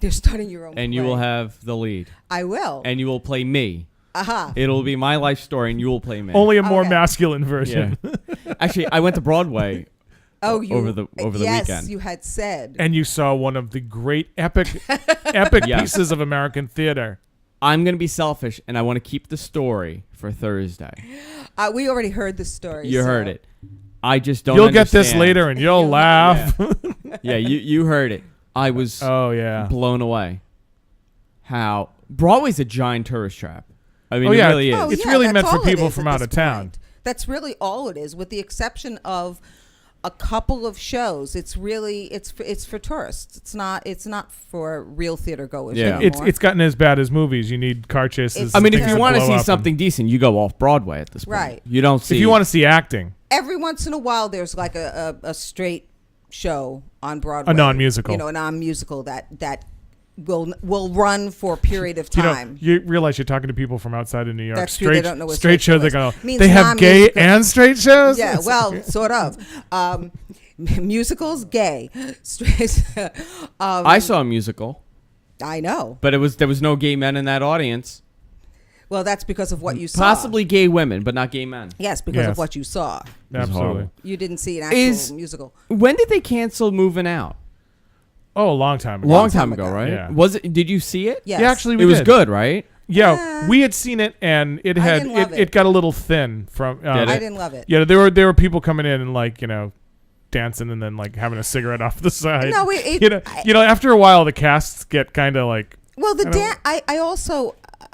[SPEAKER 2] You're starting your own play.
[SPEAKER 1] And you will have the lead.
[SPEAKER 2] I will.
[SPEAKER 1] And you will play me.
[SPEAKER 2] Uh-huh.
[SPEAKER 1] It'll be my life story and you will play me.
[SPEAKER 3] Only a more masculine version.
[SPEAKER 1] Yeah. Actually, I went to Broadway. Over the weekend.
[SPEAKER 2] Yes, you had said.
[SPEAKER 3] And you saw one of the great epic pieces of American theater.
[SPEAKER 1] I'm going to be selfish, and I want to keep the story for Thursday.
[SPEAKER 2] We already heard the story.
[SPEAKER 1] You heard it. I just don't
[SPEAKER 3] You'll get this later, and you'll laugh.
[SPEAKER 1] Yeah, you heard it. I was blown away. How Broadway's a giant tourist trap. I mean, it really is.
[SPEAKER 3] It's really meant for people from out of town.
[SPEAKER 2] That's really all it is, with the exception of a couple of shows. It's really it's for tourists. It's not for real theater goers.
[SPEAKER 1] Yeah,
[SPEAKER 2] anymore.
[SPEAKER 3] It's gotten as bad as movies. You need car chases.
[SPEAKER 1] I mean, if you want to see something decent, you go off Broadway at this point.
[SPEAKER 2] Right.
[SPEAKER 1] You don't see.
[SPEAKER 3] If you want to see acting,
[SPEAKER 2] every once in a while, there's like a straight show on Broadway,
[SPEAKER 3] a non-musical.
[SPEAKER 2] A non-musical that will run for a period of time.
[SPEAKER 3] You realize you're talking to people from outside of New York.
[SPEAKER 2] That's true. They don't know what
[SPEAKER 3] straight shows. They go.
[SPEAKER 2] Means
[SPEAKER 3] they have gay and straight shows.
[SPEAKER 2] Yeah, well, sort of. Musicals, gay. Straight.
[SPEAKER 1] I saw a musical.
[SPEAKER 2] I know,
[SPEAKER 1] but there was no gay men in that audience.
[SPEAKER 2] Well, that's because of what you saw.
[SPEAKER 1] Possibly gay women, but not gay men.
[SPEAKER 2] Yes, because of what you saw.
[SPEAKER 3] Absolutely.
[SPEAKER 2] You didn't see an actual musical.
[SPEAKER 1] When did they cancel Moving Out?
[SPEAKER 3] Oh, a long time ago.
[SPEAKER 1] Long time ago, right?
[SPEAKER 3] Yeah.
[SPEAKER 1] Was it? Did you see it?
[SPEAKER 2] Yes.
[SPEAKER 3] Yeah, actually,
[SPEAKER 1] it was good, right?
[SPEAKER 3] Yeah, we had seen it, and it got a little thin from.
[SPEAKER 2] I didn't love it.
[SPEAKER 3] Yeah, there were people coming in and dancing and then having a cigarette off the side.
[SPEAKER 2] No,
[SPEAKER 3] after a while the casts get kind of like.
[SPEAKER 2] Well,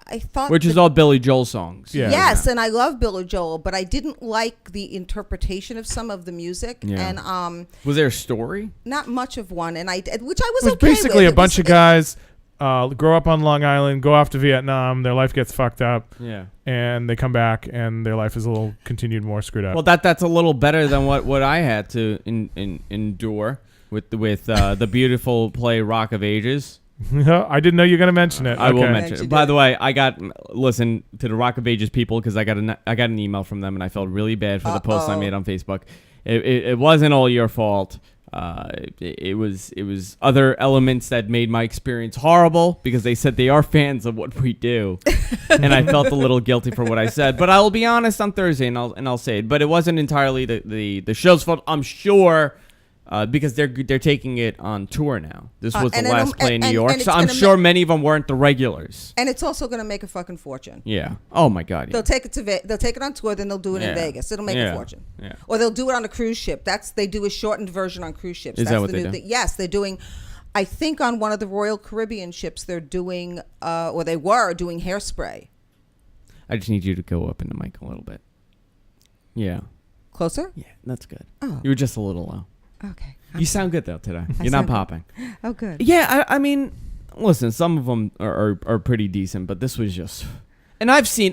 [SPEAKER 2] I thought,
[SPEAKER 1] which is all Billy Joel songs.
[SPEAKER 3] Yeah.
[SPEAKER 2] Yes, and I love Billy Joel, but I didn't like the interpretation of some of the music.
[SPEAKER 1] Yeah.
[SPEAKER 2] And
[SPEAKER 1] was there a story?
[SPEAKER 2] Not much of one, which I was okay with.
[SPEAKER 3] It was basically a bunch of guys grow up on Long Island, go off to Vietnam, their life gets fucked up, and they come back, and their life is a little continued more screwed up.
[SPEAKER 1] Well, that's a little better than what I had to endure with the beautiful play Rock of Ages.
[SPEAKER 3] I didn't know you were going to mention it.
[SPEAKER 1] I will mention it. By the way, I listen to the Rock of Ages people because I got an email from them and I felt really bad for the post I made on Facebook. It wasn't all your fault. It was other elements that made my experience horrible because they said they are fans of what we do, and I felt a little guilty for what I said. But I will be honest on Thursday and I'll say it. But it wasn't entirely the show's fault. I'm sure. Because they're taking it on tour now. This was the last play in New York, so I'm sure many of them weren't the regulars.
[SPEAKER 2] And it's also going to make a fucking fortune.
[SPEAKER 1] Yeah. Oh my God. Yeah.
[SPEAKER 2] They'll take it on tour, then they'll do it in Vegas. It'll make a fortune.
[SPEAKER 1] Yeah.
[SPEAKER 2] Or they'll do it on a cruise ship. They do a shortened version on cruise ships.
[SPEAKER 1] Is that what they do?
[SPEAKER 2] Yes, they're doing. I think on one of the Royal Caribbean ships, they're doing, or they were doing Hairspray.
[SPEAKER 1] I just need you to go up in the mic a little bit. Yeah.
[SPEAKER 2] Closer?
[SPEAKER 1] Yeah, that's good.
[SPEAKER 2] Oh.
[SPEAKER 1] You were just a little low.
[SPEAKER 2] Okay.
[SPEAKER 1] You sound good though today. You're not popping.
[SPEAKER 2] Good. Oh, good.
[SPEAKER 1] Yeah, I mean, listen, some of them are pretty decent, but this was just. And I've seen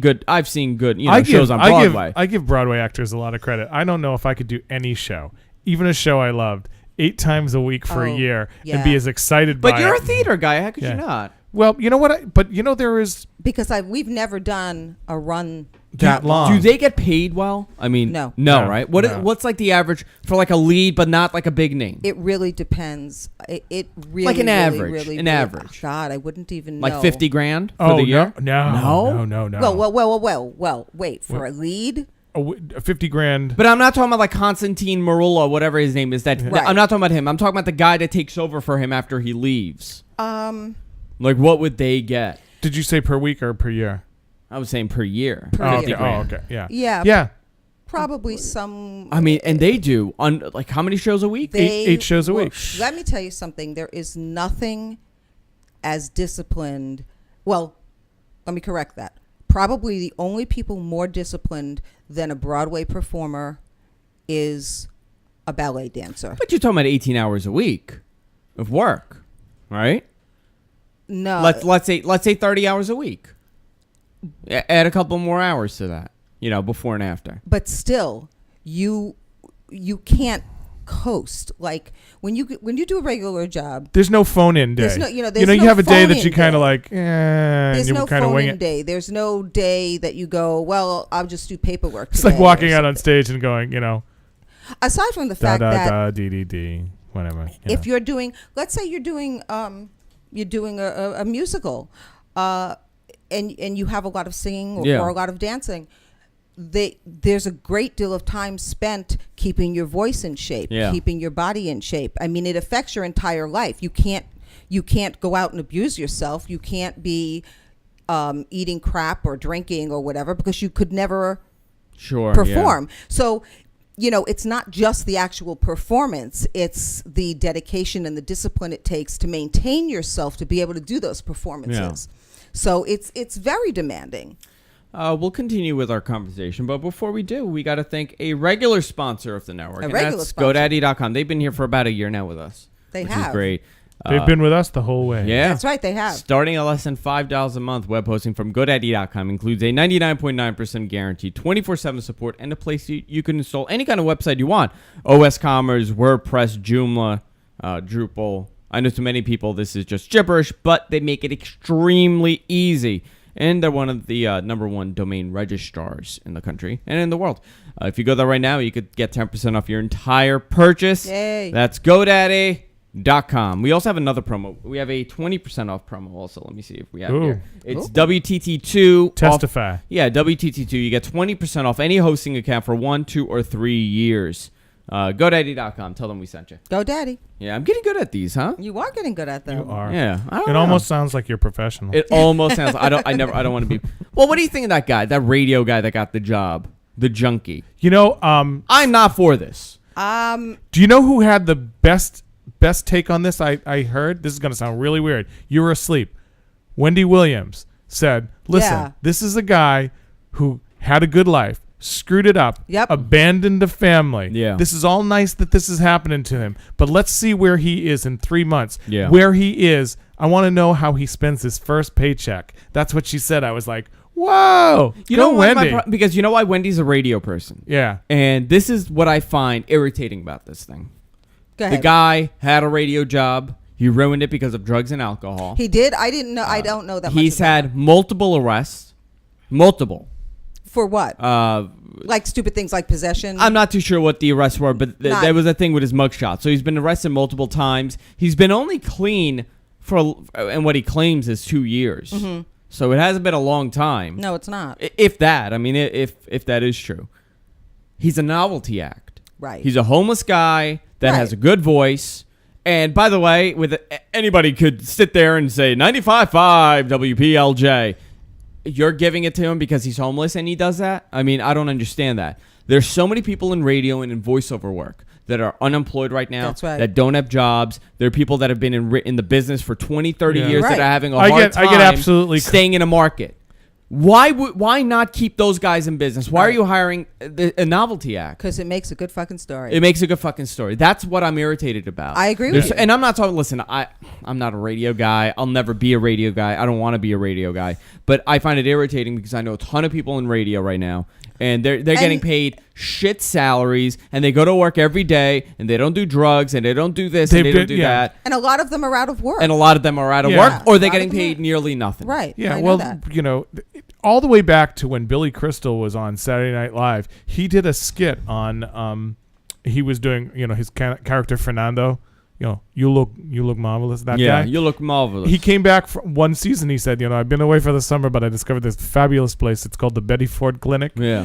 [SPEAKER 1] good shows on Broadway.
[SPEAKER 3] I give Broadway actors a lot of credit. I don't know if I could do any show, even a show I loved, 8 times a week for a year and be as excited
[SPEAKER 1] but
[SPEAKER 3] by it.
[SPEAKER 1] But you're a theater guy. How could you not?
[SPEAKER 3] Well, you know what? But you know there is...
[SPEAKER 2] Because we've never done a run
[SPEAKER 3] that long.
[SPEAKER 1] Do they get paid well? I mean, no, right? What's like the average for like a lead, but not like a big name?
[SPEAKER 2] It really depends. It really
[SPEAKER 1] like an average.
[SPEAKER 2] Really,
[SPEAKER 1] average.
[SPEAKER 2] Oh God, I wouldn't even
[SPEAKER 1] like
[SPEAKER 2] know.
[SPEAKER 1] Like $50,000 for the year?
[SPEAKER 3] No.
[SPEAKER 2] Well. Wait, for a lead.
[SPEAKER 3] $50,000.
[SPEAKER 1] But I'm not talking about like Constantine Marullo, whatever his name is. Right. I'm not talking about him. I'm talking about the guy that takes over for him after he leaves. Like what would they get?
[SPEAKER 3] Did you say per week or per year?
[SPEAKER 1] I was saying per year.
[SPEAKER 3] Okay.
[SPEAKER 2] Yeah. Probably some.
[SPEAKER 1] I mean, and they do like how many shows a week?
[SPEAKER 3] 8 shows a week.
[SPEAKER 2] Let me tell you something. There is nothing as disciplined. Well, let me correct that. Probably the only people more disciplined than a Broadway performer is a ballet dancer.
[SPEAKER 1] But you're talking about 18 hours a week of work, right?
[SPEAKER 2] No.
[SPEAKER 1] Let's say 30 hours a week. Add a couple more hours to that, before and after.
[SPEAKER 2] But still, you can't coast. Like when you do a regular job,
[SPEAKER 3] there's no phone-in day.
[SPEAKER 2] There's no, you
[SPEAKER 3] have a day that you kind of like, there's
[SPEAKER 2] no phone-in day. There's no day that you go, well, I'll just do paperwork.
[SPEAKER 3] It's like walking out on stage and going,
[SPEAKER 2] Aside from the fact that
[SPEAKER 3] whatever.
[SPEAKER 2] If you're doing, let's say you're doing a musical, and you have a lot of singing or a lot of dancing, there's a great deal of time spent keeping your voice in shape, keeping your body in shape. I mean, it affects your entire life. You can't go out and abuse yourself. You can't be eating crap or drinking or whatever because you could never perform. Yeah. So, it's not just the actual performance. It's the dedication and the discipline it takes to maintain yourself to be able to do those performances. Yeah. So it's very demanding.
[SPEAKER 1] We'll continue with our conversation, but before we do, we got to thank a regular sponsor of the network. That's GoDaddy.com. They've been here for about a year now with us.
[SPEAKER 2] Which
[SPEAKER 1] is great.
[SPEAKER 3] They've been with us the whole way.
[SPEAKER 1] Yeah.
[SPEAKER 2] That's right, they have.
[SPEAKER 1] Starting at less than $5 a month, web hosting from GoDaddy.com includes a 99.9% guarantee, 24/7 support, and a place you can install any kind of website you want. OS Commerce, WordPress, Joomla, Drupal. I know to many people this is just gibberish, but they make it extremely easy. And they're one of the #1 domain registrars in the country and in the world. If you go there right now, you could get 10% off your entire purchase.
[SPEAKER 2] Yay.
[SPEAKER 1] That's GoDaddy.com. We also have another promo. We have a 20% off promo also. Let me see if we have it here. It's WTT2.
[SPEAKER 3] Testify.
[SPEAKER 1] WTT2. You get 20% off any hosting account for 1, 2, or 3 years. GoDaddy.com. Tell them we sent you.
[SPEAKER 2] GoDaddy.
[SPEAKER 1] Yeah, I'm getting good at these, huh?
[SPEAKER 2] You are getting good at them.
[SPEAKER 3] You are.
[SPEAKER 1] Yeah.
[SPEAKER 3] It almost sounds like you're professional.
[SPEAKER 1] It almost sounds. I don't want to be. Well, what do you think of that guy? That radio guy that got the job, the junkie.
[SPEAKER 3] I'm
[SPEAKER 1] not for this.
[SPEAKER 3] Do you know who had the best take on this? I heard. This is going to sound really weird. You were asleep. Wendy Williams said, "Listen, this is a guy who had a good life. Screwed it up, abandoned a family.
[SPEAKER 1] Yeah.
[SPEAKER 3] This is all nice that this is happening to him, but let's see where he is in 3 months.
[SPEAKER 1] Yeah.
[SPEAKER 3] Where he is, I want to know how he spends his first paycheck." That's what she said. I was like, whoa, go Wendy.
[SPEAKER 1] Because you know why? Wendy's a radio person.
[SPEAKER 3] Yeah.
[SPEAKER 1] And this is what I find irritating about this thing.
[SPEAKER 2] Go ahead.
[SPEAKER 1] The guy had a radio job. He ruined it because of drugs and alcohol.
[SPEAKER 2] He did? I didn't know. I don't know that much.
[SPEAKER 1] He's had multiple arrests. Multiple.
[SPEAKER 2] For what? Like stupid things like possession?
[SPEAKER 1] I'm not too sure what the arrests were, but there was a thing with his mugshot. So he's been arrested multiple times. He's been only clean and what he claims is 2 years. Mm-hmm. So it hasn't been a long time.
[SPEAKER 2] No, it's not.
[SPEAKER 1] If that. I mean, if that is true. He's a novelty act.
[SPEAKER 2] Right.
[SPEAKER 1] He's a homeless guy that has a good voice. And by the way, anybody could sit there and say 95.5 WPLJ. You're giving it to him because he's homeless and he does that? I mean, I don't understand that. There's so many people in radio and in voiceover work that are unemployed right now.
[SPEAKER 2] That's right.
[SPEAKER 1] That don't have jobs. There are people that have been in the business for 20, 30 years that are having a hard time
[SPEAKER 3] I get absolutely
[SPEAKER 1] staying in a market. Why not keep those guys in business? Why are you hiring a novelty act?
[SPEAKER 2] Because it makes a good fucking story.
[SPEAKER 1] It makes a good fucking story. That's what I'm irritated about.
[SPEAKER 2] I agree with you.
[SPEAKER 1] And I'm not talking, listen, I'm not a radio guy. I'll never be a radio guy. I don't want to be a radio guy. But I find it irritating because I know a ton of people in radio right now. And they're getting paid shit salaries, and they go to work every day, and they don't do drugs, and they don't do this, and they don't do that.
[SPEAKER 2] And a lot of them are out of work.
[SPEAKER 1] And a lot of them are out of work, or they're getting paid nearly nothing.
[SPEAKER 2] Right.
[SPEAKER 3] Yeah. All the way back to when Billy Crystal was on Saturday Night Live, he did a skit on. He was doing, his character Fernando. You look marvelous. That guy.
[SPEAKER 1] Yeah, you look marvelous.
[SPEAKER 3] He came back for one season. He said, I've been away for the summer, but I discovered this fabulous place. It's called the Betty Ford Clinic.
[SPEAKER 1] Yeah.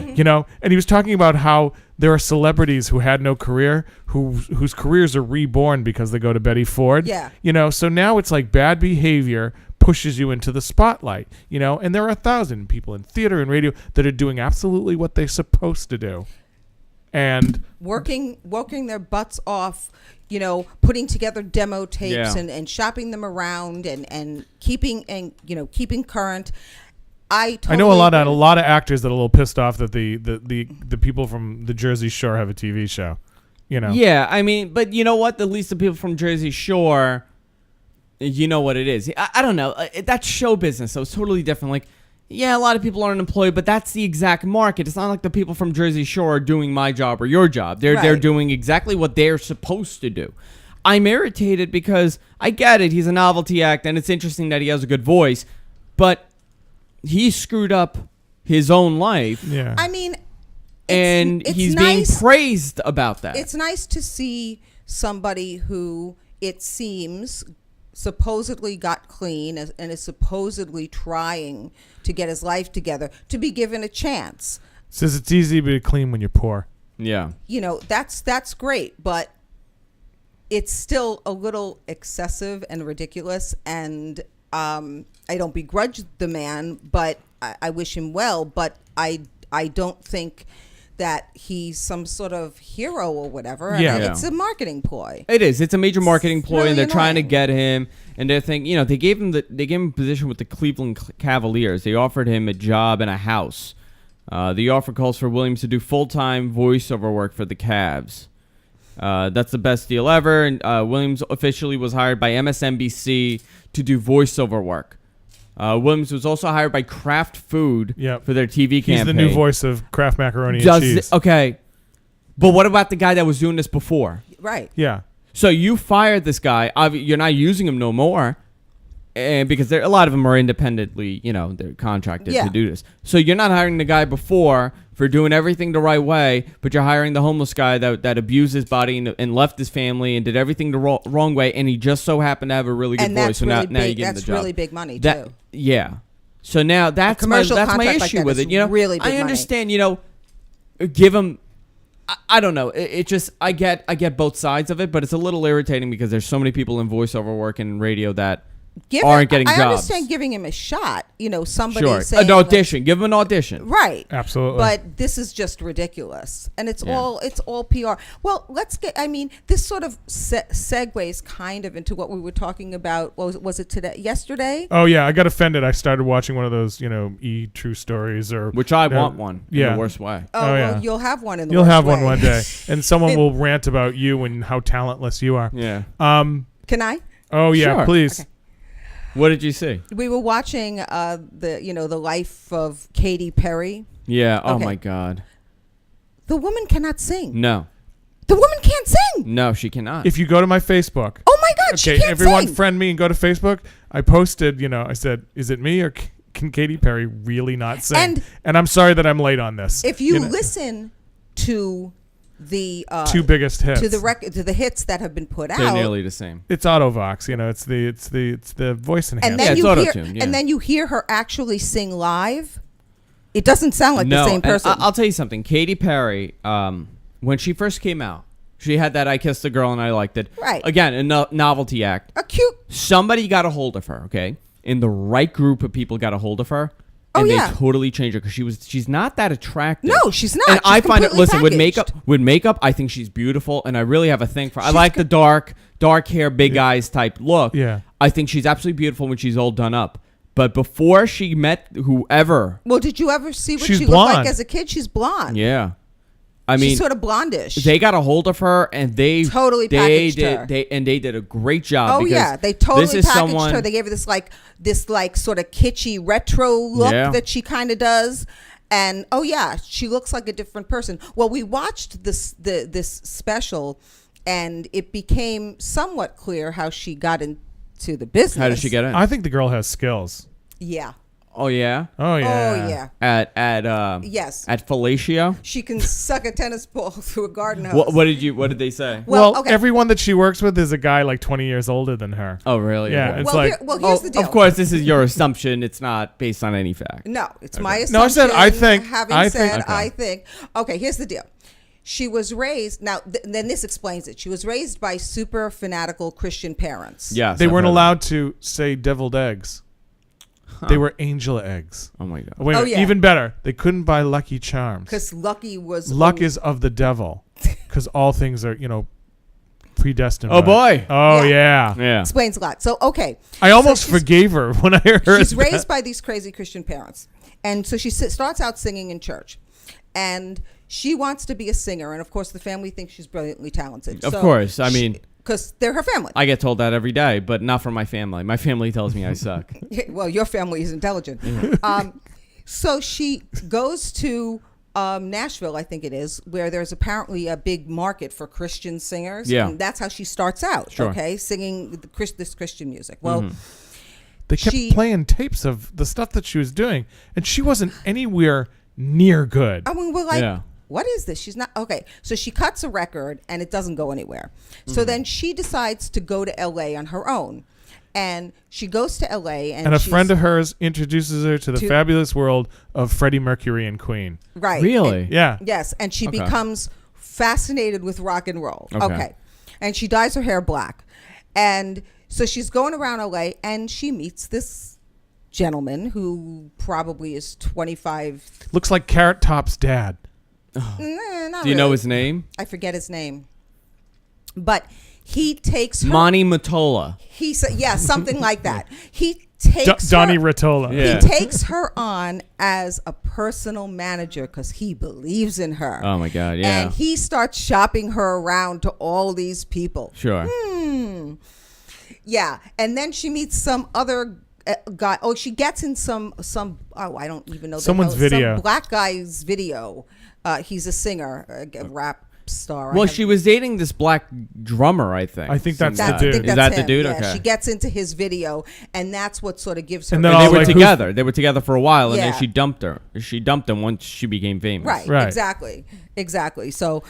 [SPEAKER 3] And he was talking about how there are celebrities who had no career, whose careers are reborn because they go to Betty Ford.
[SPEAKER 2] Yeah.
[SPEAKER 3] So now it's like bad behavior pushes you into the spotlight, and there are 1,000 people in theater and radio that are doing absolutely what they're supposed to do. And
[SPEAKER 2] working their butts off, putting together demo tapes and shopping them around and keeping current. I
[SPEAKER 3] know a lot of actors that are a little pissed off that the people from the Jersey Shore have a TV show.
[SPEAKER 1] Yeah, I mean, but you know what? At least the people from Jersey Shore, you know what it is. I don't know. That's show business, so it's totally different. Like, yeah, a lot of people aren't employed, but that's the exact market. It's not like the people from Jersey Shore are doing my job or your job. They're doing exactly what they're supposed to do. I'm irritated because I get it. He's a novelty act, and it's interesting that he has a good voice, but he screwed up his own life.
[SPEAKER 3] Yeah.
[SPEAKER 2] I mean,
[SPEAKER 1] and he's being praised about that.
[SPEAKER 2] It's nice to see somebody who, it seems, supposedly got clean and is supposedly trying to get his life together, to be given a chance.
[SPEAKER 3] Says it's easy to be clean when you're poor.
[SPEAKER 1] Yeah.
[SPEAKER 2] That's great, but it's still a little excessive and ridiculous, and I don't begrudge the man, but I wish him well, but I don't think that he's some sort of hero or whatever.
[SPEAKER 3] Yeah.
[SPEAKER 2] It's a marketing ploy.
[SPEAKER 1] It is. It's a major marketing ploy,
[SPEAKER 2] really
[SPEAKER 1] and they're trying to
[SPEAKER 2] annoying.
[SPEAKER 1] get him. And they're thinking, they gave him a position with the Cleveland Cavaliers. They offered him a job and a house. The offer calls for Williams to do full-time voiceover work for the Cavs. That's the best deal ever. And Williams officially was hired by MSNBC to do voiceover work. Williams was also hired by Kraft Food for their TV campaign.
[SPEAKER 3] He's the new voice of Kraft Macaroni and Cheese.
[SPEAKER 1] Okay. But what about the guy that was doing this before?
[SPEAKER 2] Right.
[SPEAKER 3] Yeah.
[SPEAKER 1] So you fired this guy. You're not using him no more, and because a lot of them are independently, they're contracted to do this. So you're not hiring the guy before for doing everything the right way, but you're hiring the homeless guy that abused his body and left his family and did everything the wrong way, and he just so happened to have a really good voice. So now you give him the job.
[SPEAKER 2] That's really big money too.
[SPEAKER 1] Yeah. So now that's my issue with it.
[SPEAKER 2] Really big
[SPEAKER 1] I understand. Give him. I don't know. It just I get both sides of it, but it's a little irritating because there's so many people in voiceover work and radio that aren't getting jobs.
[SPEAKER 2] I understand giving him a shot. Somebody saying
[SPEAKER 1] an audition. Give him an audition.
[SPEAKER 2] Right.
[SPEAKER 3] Absolutely.
[SPEAKER 2] But this is just ridiculous, and it's all PR. Well, let's get. I mean, this sort of segues kind of into what we were talking about. Was it today? Yesterday?
[SPEAKER 3] Oh yeah, I got offended. I started watching one of those, True Stories
[SPEAKER 1] which I want one. In the worst way.
[SPEAKER 2] Oh yeah. Well, you'll have one in the.
[SPEAKER 3] You'll
[SPEAKER 2] worst
[SPEAKER 3] have
[SPEAKER 2] way.
[SPEAKER 3] one one day, and someone will rant about you and how talentless you are.
[SPEAKER 1] Yeah.
[SPEAKER 2] Can I?
[SPEAKER 3] Oh yeah,
[SPEAKER 1] sure.
[SPEAKER 3] Please.
[SPEAKER 2] Okay.
[SPEAKER 1] What did you see?
[SPEAKER 2] We were watching the life of Katy Perry.
[SPEAKER 1] Yeah. Oh
[SPEAKER 2] Okay.
[SPEAKER 1] my God.
[SPEAKER 2] The woman cannot sing.
[SPEAKER 1] No.
[SPEAKER 2] The woman can't sing.
[SPEAKER 1] No, she cannot.
[SPEAKER 3] If you go to my Facebook.
[SPEAKER 2] Oh my God, she can't
[SPEAKER 3] everyone
[SPEAKER 2] sing.
[SPEAKER 3] friend me and go to Facebook. I posted, I said, is it me or can Katy Perry really not sing? And I'm sorry that I'm late on this.
[SPEAKER 2] If you listen to the
[SPEAKER 3] two biggest hits
[SPEAKER 2] to the hits that have been put
[SPEAKER 1] they're
[SPEAKER 2] out,
[SPEAKER 1] nearly the same.
[SPEAKER 3] It's Autovox, it's the voice enhancer.
[SPEAKER 2] And then you hear her actually sing live. It doesn't sound like the same person.
[SPEAKER 1] I'll tell you something. Katy Perry, when she first came out, she had that "I Kissed a Girl and I Liked It."
[SPEAKER 2] Right.
[SPEAKER 1] Again, a novelty act.
[SPEAKER 2] A cute.
[SPEAKER 1] Somebody got a hold of her. Okay, and the right group of people got a hold of her. And they totally changed her because she's not that attractive.
[SPEAKER 2] No, she's not.
[SPEAKER 1] And
[SPEAKER 2] I find
[SPEAKER 1] it. Listen, with makeup, I think she's beautiful, and I really have a thing for. I like the dark hair, big eyes type look.
[SPEAKER 3] Yeah,
[SPEAKER 1] I think she's absolutely beautiful when she's all done up. But before she met whoever,
[SPEAKER 2] well, did you ever see what she
[SPEAKER 3] blonde.
[SPEAKER 2] looked like as a kid? She's blonde.
[SPEAKER 1] Yeah, I mean,
[SPEAKER 2] she's sort of blondish.
[SPEAKER 1] They got a hold of her, and they
[SPEAKER 2] totally packaged her.
[SPEAKER 1] They did a great job.
[SPEAKER 2] Oh yeah, they totally packaged her. They gave her this like sort of kitschy retro look that she kind of does, And oh yeah, she looks like a different person. Well, we watched this special, and it became somewhat clear how she got into the business.
[SPEAKER 1] How did she get in?
[SPEAKER 3] I think the girl has skills.
[SPEAKER 2] Yeah.
[SPEAKER 1] Oh yeah.
[SPEAKER 3] Oh yeah.
[SPEAKER 2] Oh yeah.
[SPEAKER 1] At
[SPEAKER 2] yes.
[SPEAKER 1] At Fellatio.
[SPEAKER 2] She can suck a tennis ball through a garden hose.
[SPEAKER 1] What did they say?
[SPEAKER 2] Well, okay.
[SPEAKER 3] Everyone that she works with is a guy like 20 years older than her.
[SPEAKER 1] Oh really?
[SPEAKER 3] Yeah. It's
[SPEAKER 2] here's the deal.
[SPEAKER 1] Of course, this is your assumption. It's not based on any fact.
[SPEAKER 2] No, it's my assumption.
[SPEAKER 3] No, I said I think.
[SPEAKER 2] I think. Okay, here's the deal. She was raised. Now, then this explains it. She was raised by super fanatical Christian parents.
[SPEAKER 1] Yes.
[SPEAKER 3] They weren't allowed to say deviled eggs. They were angel eggs.
[SPEAKER 1] Oh my god.
[SPEAKER 3] Wait, even better. They couldn't buy Lucky Charms.
[SPEAKER 2] Because luck is
[SPEAKER 3] of the devil. Because all things are, predestined.
[SPEAKER 1] Oh boy.
[SPEAKER 3] Oh yeah.
[SPEAKER 1] Yeah.
[SPEAKER 2] Explains a lot. So okay.
[SPEAKER 3] I almost forgave her when I heard.
[SPEAKER 2] She's raised by these crazy Christian parents, and so she starts out singing in church, and she wants to be a singer, and of course the family thinks she's brilliantly talented.
[SPEAKER 1] Of course. I mean,
[SPEAKER 2] because they're her family.
[SPEAKER 1] I get told that every day, but not from my family. My family tells me I suck.
[SPEAKER 2] Well, your family is intelligent. So she goes to Nashville, I think it is, where there's apparently a big market for Christian singers.
[SPEAKER 1] Yeah.
[SPEAKER 2] And that's how she starts out,
[SPEAKER 1] sure.
[SPEAKER 2] Okay, singing this Christian music. Well,
[SPEAKER 3] they kept playing tapes of the stuff that she was doing, and she wasn't anywhere near good.
[SPEAKER 2] I mean, we're like, what is this? She's not okay. So she cuts a record and it doesn't go anywhere. So then she decides to go to LA on her own. And she goes to LA and
[SPEAKER 3] a friend of hers introduces her to the fabulous world of Freddie Mercury and Queen.
[SPEAKER 2] Right.
[SPEAKER 1] Really?
[SPEAKER 2] And,
[SPEAKER 3] yeah.
[SPEAKER 2] Yes. And she becomes fascinated with rock and roll. Okay. And she dyes her hair black. And so she's going around LA and she meets this gentleman who probably is 25.
[SPEAKER 3] Looks like Carrot Top's dad.
[SPEAKER 1] Do you know his name?
[SPEAKER 2] I forget his name. But he takes her.
[SPEAKER 1] Monty Mottola.
[SPEAKER 2] He said, yeah, something like that. He takes
[SPEAKER 3] Donnie Rottola.
[SPEAKER 1] Yeah.
[SPEAKER 2] He takes her on as a personal manager because he believes in her.
[SPEAKER 1] Oh my God, yeah.
[SPEAKER 2] And he starts shopping her around to all these people.
[SPEAKER 1] Sure.
[SPEAKER 2] Yeah, and then she meets some other guy. Oh, she gets in some. I don't even know.
[SPEAKER 3] Someone's video.
[SPEAKER 2] Some black guy's video. He's a singer, a rap star.
[SPEAKER 1] Well, she was dating this black drummer, I think.
[SPEAKER 3] I think that's the dude.
[SPEAKER 1] Is that
[SPEAKER 2] him.
[SPEAKER 1] the dude?
[SPEAKER 2] Yeah,
[SPEAKER 1] okay.
[SPEAKER 2] she gets into his video, and that's what sort of gives her.
[SPEAKER 3] And
[SPEAKER 1] And
[SPEAKER 3] then
[SPEAKER 1] they
[SPEAKER 3] all
[SPEAKER 1] were
[SPEAKER 3] like,
[SPEAKER 1] together. They were together for a while, and
[SPEAKER 2] Yeah.
[SPEAKER 1] then she dumped her. She dumped him once she became famous.
[SPEAKER 2] Right. Exactly. So,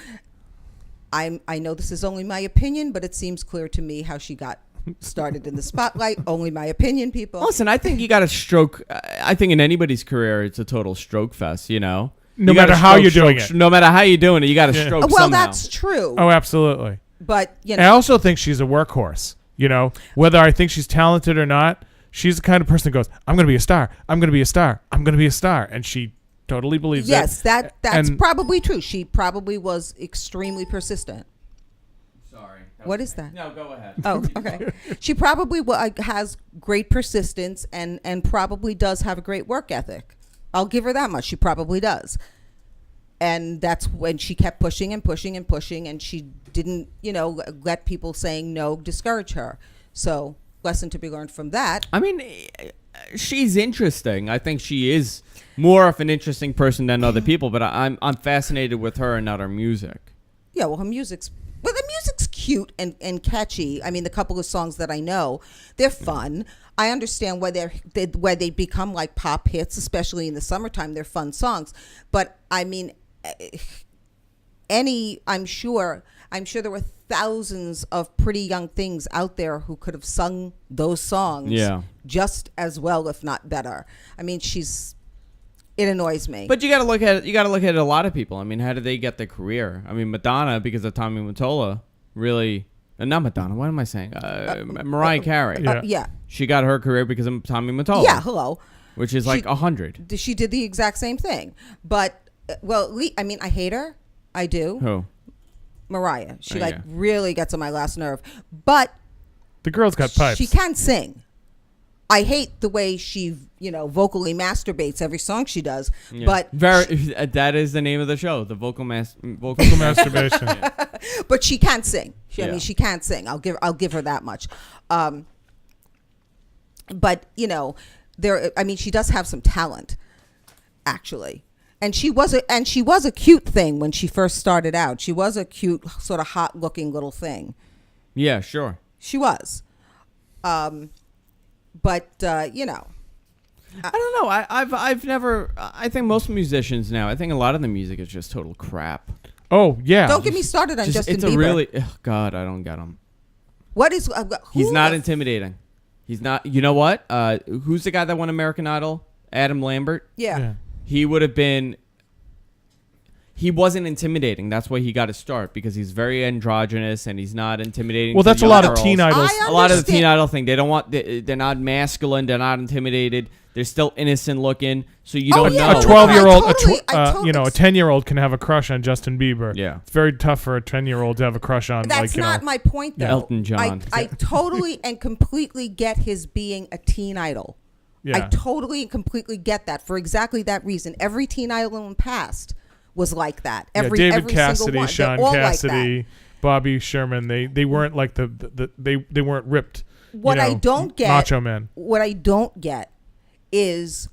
[SPEAKER 2] I know this is only my opinion, but it seems clear to me how she got started in the spotlight. Only my opinion, people.
[SPEAKER 1] Listen, I think you got to stroke. I think in anybody's career, it's a total stroke fest.
[SPEAKER 3] No matter how you're doing it.
[SPEAKER 1] No matter how you're doing it, you got to stroke
[SPEAKER 2] Well,
[SPEAKER 1] somehow.
[SPEAKER 2] that's true.
[SPEAKER 3] Oh, absolutely.
[SPEAKER 2] But
[SPEAKER 3] I also think she's a workhorse. Whether I think she's talented or not, she's the kind of person that goes, "I'm going to be a star. I'm going to be a star. I'm going to be a star," and she totally believes it.
[SPEAKER 2] Yes, that's probably true. She probably was extremely persistent.
[SPEAKER 1] Sorry.
[SPEAKER 2] What is that?
[SPEAKER 1] No, go ahead.
[SPEAKER 2] Oh, okay. She probably has great persistence and probably does have a great work ethic. I'll give her that much. She probably does. And that's when she kept pushing and pushing and pushing, and she didn't, let people saying no discourage her. So, lesson to be learned from that.
[SPEAKER 1] I mean, she's interesting. I think she is more of an interesting person than other people, but I'm fascinated with her and not her music.
[SPEAKER 2] Yeah, well, the music's cute and catchy. I mean, the couple of songs that I know, they're fun. I understand why they become like pop hits, especially in the summertime. They're fun songs, but I mean, I'm sure there were thousands of pretty young things out there who could have sung those songs just as well, if not better. I mean, it annoys me.
[SPEAKER 1] But you got to look at a lot of people. I mean, how did they get their career? I mean, Madonna, because of Tommy Mottola, really. Not Madonna. What am I saying? Mariah Carey.
[SPEAKER 2] Yeah.
[SPEAKER 1] She got her career because of Tommy Mottola.
[SPEAKER 2] Yeah. Hello.
[SPEAKER 1] Which is like 100.
[SPEAKER 2] She did the exact same thing, but I hate her. I do.
[SPEAKER 1] Who?
[SPEAKER 2] Mariah. She really gets on my last nerve, but
[SPEAKER 3] the girl's got pipes.
[SPEAKER 2] She can sing. I hate the way she, vocally masturbates every song she does. Yeah. But
[SPEAKER 1] that is the name of the show, the vocal
[SPEAKER 3] masturbation.
[SPEAKER 2] Yeah. But she can sing. I mean, she can sing. I'll give her that much. But she does have some talent, actually. And she was a cute thing when she first started out. She was a cute, sort of hot looking little thing.
[SPEAKER 1] Yeah, sure.
[SPEAKER 2] She was. But you know,
[SPEAKER 1] I don't know. I've never. I think most musicians now. I think a lot of the music is just total crap.
[SPEAKER 3] Oh yeah.
[SPEAKER 2] Don't get me started on Justin Bieber.
[SPEAKER 1] It's a really. God, I don't get him.
[SPEAKER 2] What is?
[SPEAKER 1] He's not intimidating. He's not. You know what? Who's the guy that won American Idol? Adam Lambert.
[SPEAKER 2] Yeah.
[SPEAKER 1] He would have been. He wasn't intimidating. That's why he got his start, because he's very androgynous and he's not intimidating.
[SPEAKER 3] Well, that's a lot of teen idols.
[SPEAKER 1] A lot of the teen idol thing. They don't want. They're not masculine. They're not intimidated. They're still innocent looking. So you don't know.
[SPEAKER 3] A 12-year-old, a 10-year-old can have a crush on Justin Bieber.
[SPEAKER 1] Yeah,
[SPEAKER 3] it's very tough for a 10-year-old to have a crush on.
[SPEAKER 2] That's not my point, though.
[SPEAKER 1] Elton John.
[SPEAKER 2] I totally and completely get his being a teen idol. Yeah. I totally and completely get that for exactly that reason. Every teen idol in the past was like that.
[SPEAKER 3] David Cassidy, Sean Cassidy, like Bobby Sherman. They weren't like they weren't ripped.
[SPEAKER 2] What I don't get,
[SPEAKER 3] Macho Men.
[SPEAKER 2] What I don't get is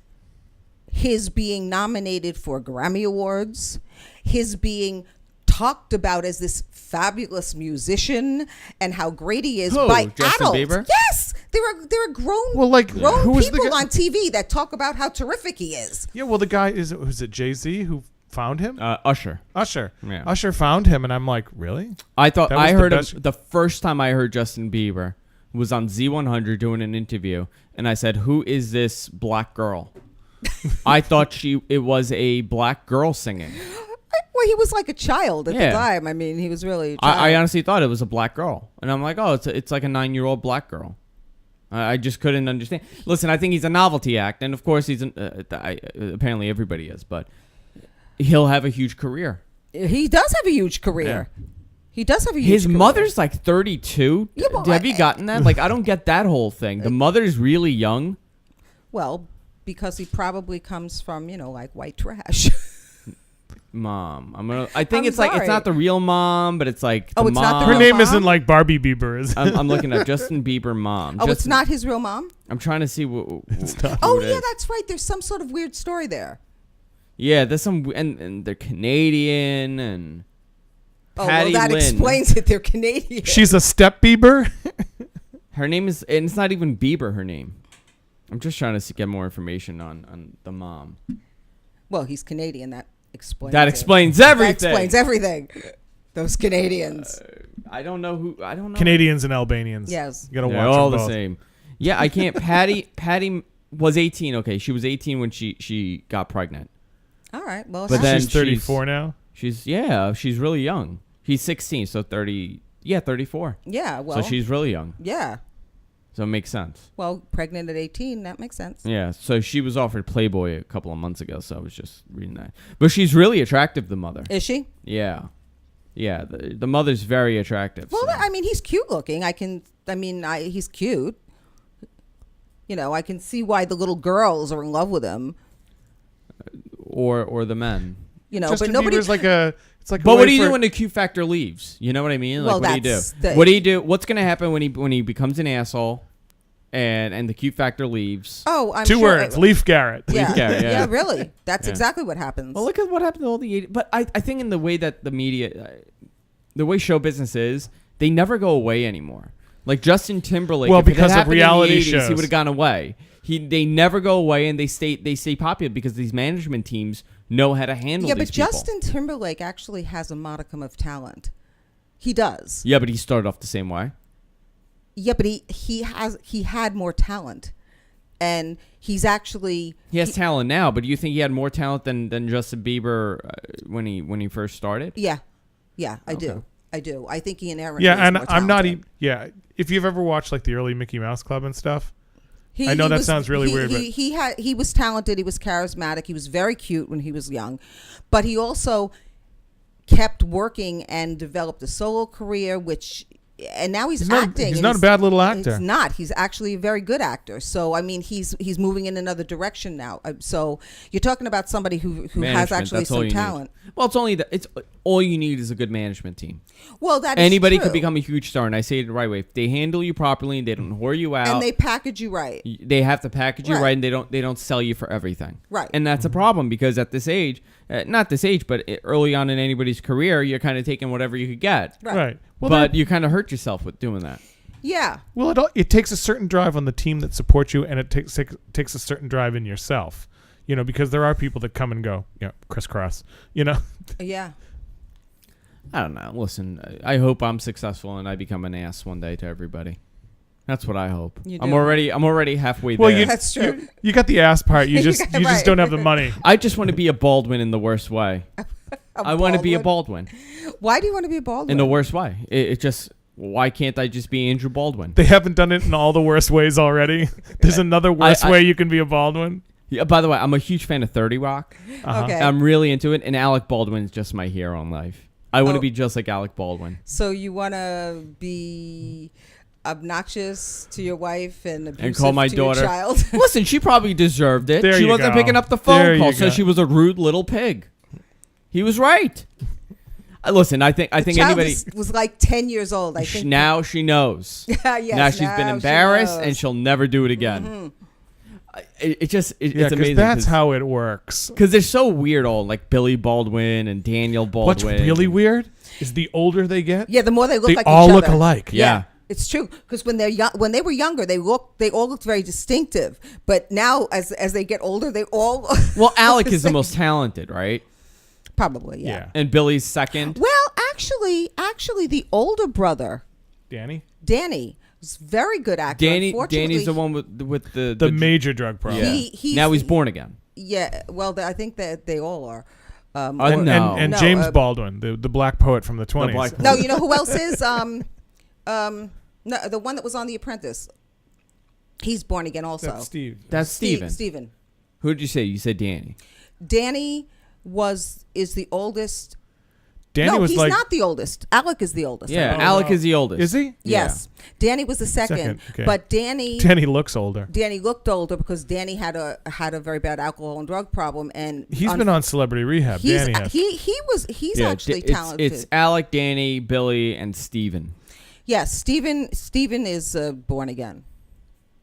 [SPEAKER 2] his being nominated for Grammy Awards, his being talked about as this fabulous musician and how great he is by
[SPEAKER 1] Justin
[SPEAKER 2] adults.
[SPEAKER 1] Bieber?
[SPEAKER 2] Yes, there are grown people on TV that talk about how terrific he is.
[SPEAKER 3] Yeah, well, the guy was it Jay-Z who found him?
[SPEAKER 1] Usher.
[SPEAKER 3] Yeah. Usher found him, and I'm like, really?
[SPEAKER 1] I heard him the first time I heard Justin Bieber was on Z100 doing an interview, and I said, "Who is this black girl?" I thought it was a black girl singing.
[SPEAKER 2] Well, he was like a child at the time. I mean, he was really a child.
[SPEAKER 1] I honestly thought it was a black girl, and I'm like, "Oh, it's like a 9-year-old black girl." I just couldn't understand. Listen, I think he's a novelty act, and of course he's apparently everybody is, but he'll have a huge career.
[SPEAKER 2] He does have a huge career. Yeah. He does have a huge
[SPEAKER 1] His
[SPEAKER 2] career.
[SPEAKER 1] mother's like 32.
[SPEAKER 2] Yeah, well,
[SPEAKER 1] have you gotten that? Like, I don't get that whole thing. The mother's really young.
[SPEAKER 2] Well, because he probably comes from, like white trash.
[SPEAKER 1] Mom, I think it's sorry. Like, it's not the real mom, but it's like the
[SPEAKER 2] it's
[SPEAKER 1] mom.
[SPEAKER 2] Not the
[SPEAKER 3] Her
[SPEAKER 2] real
[SPEAKER 3] name
[SPEAKER 2] mom?
[SPEAKER 3] Isn't like Barbie Bieber, is it?
[SPEAKER 1] I'm looking at Justin Bieber mom.
[SPEAKER 2] It's not his real mom?
[SPEAKER 1] I'm trying to see what
[SPEAKER 2] that's right. There's some sort of weird story there.
[SPEAKER 1] Yeah, there's some, and they're Canadian, and Patty
[SPEAKER 2] that
[SPEAKER 1] Lynn.
[SPEAKER 2] explains it. They're Canadian.
[SPEAKER 3] She's a step Bieber.
[SPEAKER 1] Her name is, and it's not even Bieber. Her name. I'm just trying to get more information on the mom.
[SPEAKER 2] Well, he's Canadian. That explains
[SPEAKER 1] everything.
[SPEAKER 2] That explains everything. Those Canadians.
[SPEAKER 1] I don't know.
[SPEAKER 3] Canadians and Albanians.
[SPEAKER 2] Yes,
[SPEAKER 3] you gotta watch
[SPEAKER 1] all
[SPEAKER 3] them
[SPEAKER 1] the
[SPEAKER 3] both.
[SPEAKER 1] same. Yeah, I can't. Patty was 18. Okay, she was 18 when she got pregnant.
[SPEAKER 2] All right. Well,
[SPEAKER 3] but then she's 34 now.
[SPEAKER 1] She's really young. He's 16, so 30. Yeah, 34.
[SPEAKER 2] Yeah, well.
[SPEAKER 1] So she's really young.
[SPEAKER 2] Yeah.
[SPEAKER 1] So it makes sense.
[SPEAKER 2] Well, pregnant at 18, that makes sense.
[SPEAKER 1] Yeah, so she was offered Playboy a couple of months ago, so I was just reading that. But she's really attractive, the mother.
[SPEAKER 2] Is she?
[SPEAKER 1] Yeah. Yeah, the mother's very attractive.
[SPEAKER 2] Well,
[SPEAKER 1] so.
[SPEAKER 2] I mean, he's cute looking. He's cute. I can see why the little girls are in love with him.
[SPEAKER 1] Or the men.
[SPEAKER 3] Justin
[SPEAKER 2] but nobody.
[SPEAKER 3] Bieber's like a. It's like.
[SPEAKER 1] But what do you do when the Q factor leaves? You know what I mean? Like,
[SPEAKER 2] well,
[SPEAKER 1] what do you do? What do you do? What's going to happen when he becomes an asshole, and the Q factor leaves?
[SPEAKER 2] Oh, I'm
[SPEAKER 3] 2
[SPEAKER 2] sure.
[SPEAKER 3] words. Leaf Garrett.
[SPEAKER 2] Yeah.
[SPEAKER 1] Leaf Garrett, yeah.
[SPEAKER 2] Yeah, really. That's exactly what happens.
[SPEAKER 1] Well, look at what happened to all the 80s. But I think in the way that the media, the way show business is, they never go away anymore. Like Justin Timberlake.
[SPEAKER 3] Well,
[SPEAKER 1] if it
[SPEAKER 3] because
[SPEAKER 1] had
[SPEAKER 3] of
[SPEAKER 1] happened
[SPEAKER 3] reality
[SPEAKER 1] in the 80s,
[SPEAKER 3] shows,
[SPEAKER 1] he would have gone away. They never go away, and they stay popular because these management teams know how to handle these people.
[SPEAKER 2] Yeah, but Justin Timberlake actually has a modicum of talent. He does.
[SPEAKER 1] Yeah, but he started off the same way.
[SPEAKER 2] Yeah, but he had more talent, and he's actually
[SPEAKER 1] he has talent now. But do you think he had more talent than Justin Bieber when he first started?
[SPEAKER 2] Yeah, I do. I think he inherently.
[SPEAKER 3] Yeah, and
[SPEAKER 2] more
[SPEAKER 3] I'm not
[SPEAKER 2] talented.
[SPEAKER 3] Yeah, if you've ever watched like the early Mickey Mouse Club and stuff. I know that sounds really weird, but
[SPEAKER 2] he was talented. He was charismatic. He was very cute when he was young, but he also kept working and developed a solo career, which and now he's acting.
[SPEAKER 3] He's not a bad little actor.
[SPEAKER 2] He's not. He's actually a very good actor. So I mean, he's moving in another direction now. So you're talking about somebody who has actually some talent.
[SPEAKER 1] Need. Well, it's all you need is a good management team.
[SPEAKER 2] Well, that is
[SPEAKER 1] anybody
[SPEAKER 2] true.
[SPEAKER 1] could become a huge star, and I say it the right way. If they handle you properly and they don't whore you out,
[SPEAKER 2] and they package you right,
[SPEAKER 1] they have to package you right, and they don't sell you for everything.
[SPEAKER 2] Right,
[SPEAKER 1] and that's a problem because at this age, not this age, but early on in anybody's career, you're kind of taking whatever you could get.
[SPEAKER 3] Right. Well,
[SPEAKER 1] but you kind of hurt yourself with doing that.
[SPEAKER 2] Yeah.
[SPEAKER 3] Well, it takes a certain drive on the team that supports you, and it takes a certain drive in yourself. Because there are people that come and go, crisscross.
[SPEAKER 2] Yeah.
[SPEAKER 1] I don't know. Listen, I hope I'm successful and I become an ass one day to everybody. That's what I hope. I'm already halfway there.
[SPEAKER 2] That's true.
[SPEAKER 3] You got the ass part. You just don't have the money.
[SPEAKER 1] I just want to be a Baldwin in the worst way. I want to be a Baldwin.
[SPEAKER 2] Why do you want to be a Baldwin?
[SPEAKER 1] In the worst way. It just. Why can't I just be Andrew Baldwin?
[SPEAKER 3] They haven't done it in all the worst ways already. There's another worse way you can be a Baldwin.
[SPEAKER 1] Yeah. By the way, I'm a huge fan of 30 Rock.
[SPEAKER 2] Okay.
[SPEAKER 1] I'm really into it, and Alec Baldwin's just my hero in life. I want to be just like Alec Baldwin.
[SPEAKER 2] So you want to be obnoxious to your wife and abusive
[SPEAKER 1] and call my
[SPEAKER 2] to
[SPEAKER 1] daughter.
[SPEAKER 2] Your child?
[SPEAKER 1] Listen, she probably deserved it.
[SPEAKER 3] There
[SPEAKER 1] she
[SPEAKER 3] you
[SPEAKER 1] wasn't
[SPEAKER 3] go.
[SPEAKER 1] picking up the phone call, so
[SPEAKER 3] go.
[SPEAKER 1] she was a rude little pig. He was right. Listen, I think anybody
[SPEAKER 2] was like 10 years old. I think
[SPEAKER 1] now she knows.
[SPEAKER 2] Yes,
[SPEAKER 1] now she's been embarrassed and she'll never do it again. Mm-hmm. It's amazing.
[SPEAKER 3] That's how it works.
[SPEAKER 1] Because they're so weird, all like Billy Baldwin and Daniel Baldwin.
[SPEAKER 3] What's really weird is the older they get.
[SPEAKER 2] Yeah, the more they look like
[SPEAKER 3] all
[SPEAKER 2] each
[SPEAKER 3] look
[SPEAKER 2] other.
[SPEAKER 3] alike.
[SPEAKER 1] Yeah.
[SPEAKER 2] It's true because when they were younger, they all looked very distinctive. But now, as they get older, they all
[SPEAKER 1] well, Alec is the most talented, right?
[SPEAKER 2] Probably, yeah.
[SPEAKER 1] And Billy's second.
[SPEAKER 2] Well, actually, the older brother,
[SPEAKER 3] Danny,
[SPEAKER 2] is a very good actor.
[SPEAKER 1] Danny's the one with
[SPEAKER 3] the major drug problem.
[SPEAKER 1] Yeah. Now he's born again.
[SPEAKER 2] Yeah. Well, I think that they all are.
[SPEAKER 1] No.
[SPEAKER 3] And James Baldwin, the black poet from the 20s.
[SPEAKER 2] No, you know who else is? No, the one that was on The Apprentice. He's born again also.
[SPEAKER 3] That's Steve.
[SPEAKER 1] That's Steven.
[SPEAKER 2] Steven.
[SPEAKER 1] Who did you say? You said Danny.
[SPEAKER 2] Danny is the oldest.
[SPEAKER 3] Danny was
[SPEAKER 2] he's not the oldest. Alec is the oldest.
[SPEAKER 1] Yeah, Alec is the oldest.
[SPEAKER 3] Is he?
[SPEAKER 2] Yes. Yeah. Danny was the second.
[SPEAKER 3] Okay.
[SPEAKER 2] But Danny
[SPEAKER 3] looks older.
[SPEAKER 2] Danny looked older because Danny had a very bad alcohol and drug problem, and
[SPEAKER 3] he's been on Celebrity Rehab. Danny has.
[SPEAKER 2] He's actually talented.
[SPEAKER 1] It's Alec, Danny, Billy, and Steven.
[SPEAKER 2] Yes, Steven is born again.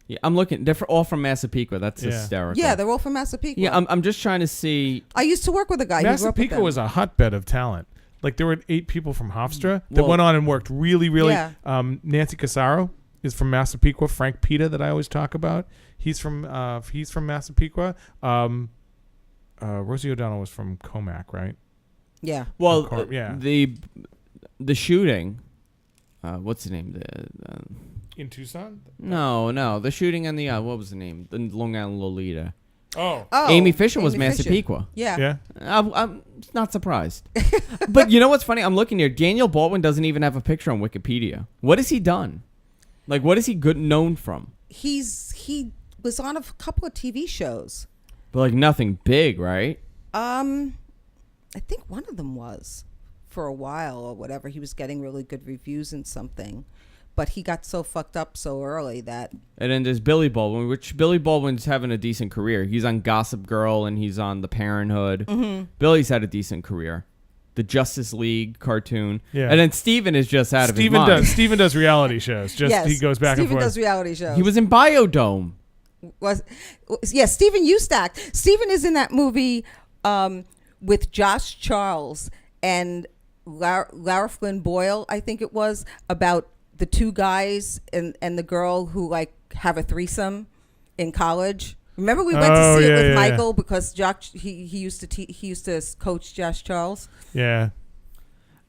[SPEAKER 1] Yeah, I'm looking. They're all from Massapequa. That's hysterical.
[SPEAKER 2] Yeah, they're all from Massapequa.
[SPEAKER 1] Yeah, I'm just trying to see.
[SPEAKER 2] I used to work with a guy.
[SPEAKER 3] Massapequa was a hotbed of talent. Like there were 8 people from Hofstra that went on and worked really, really. Yeah. Nancy Casaro is from Massapequa. Frank Pita, that I always talk about, he's from Massapequa. Rosie O'Donnell was from Comac, right?
[SPEAKER 2] Yeah.
[SPEAKER 1] Well, the shooting. What's the name?
[SPEAKER 3] In Tucson?
[SPEAKER 1] No. The shooting on the what was the name? The Long Island Lolita.
[SPEAKER 3] Oh,
[SPEAKER 1] Amy Fisher was Massapequa.
[SPEAKER 2] Yeah.
[SPEAKER 1] I'm not surprised. But you know what's funny? I'm looking here. Daniel Baldwin doesn't even have a picture on Wikipedia. What has he done? Like, what is he known from?
[SPEAKER 2] He was on a couple of TV shows.
[SPEAKER 1] But like nothing big, right?
[SPEAKER 2] I think one of them was for a while or whatever. He was getting really good reviews in something. But he got so fucked up so early that...
[SPEAKER 1] And then there's Billy Baldwin, which Billy Baldwin's having a decent career. He's on Gossip Girl and he's on The Parenthood. Mm-hmm. Billy's had a decent career. The Justice League cartoon. Yeah. And then Steven is just out of his mind.
[SPEAKER 3] Steven does reality shows. He goes back and forth.
[SPEAKER 2] Steven does reality shows.
[SPEAKER 1] He was in Biodome.
[SPEAKER 2] Steven Eustack. Steven is in that movie with Josh Charles and Lara Flynn Boyle, I think it was, about... the 2 guys and the girl who like have a threesome in college. Remember we went to see it with Michael because Josh he used to coach Josh Charles.
[SPEAKER 3] Yeah.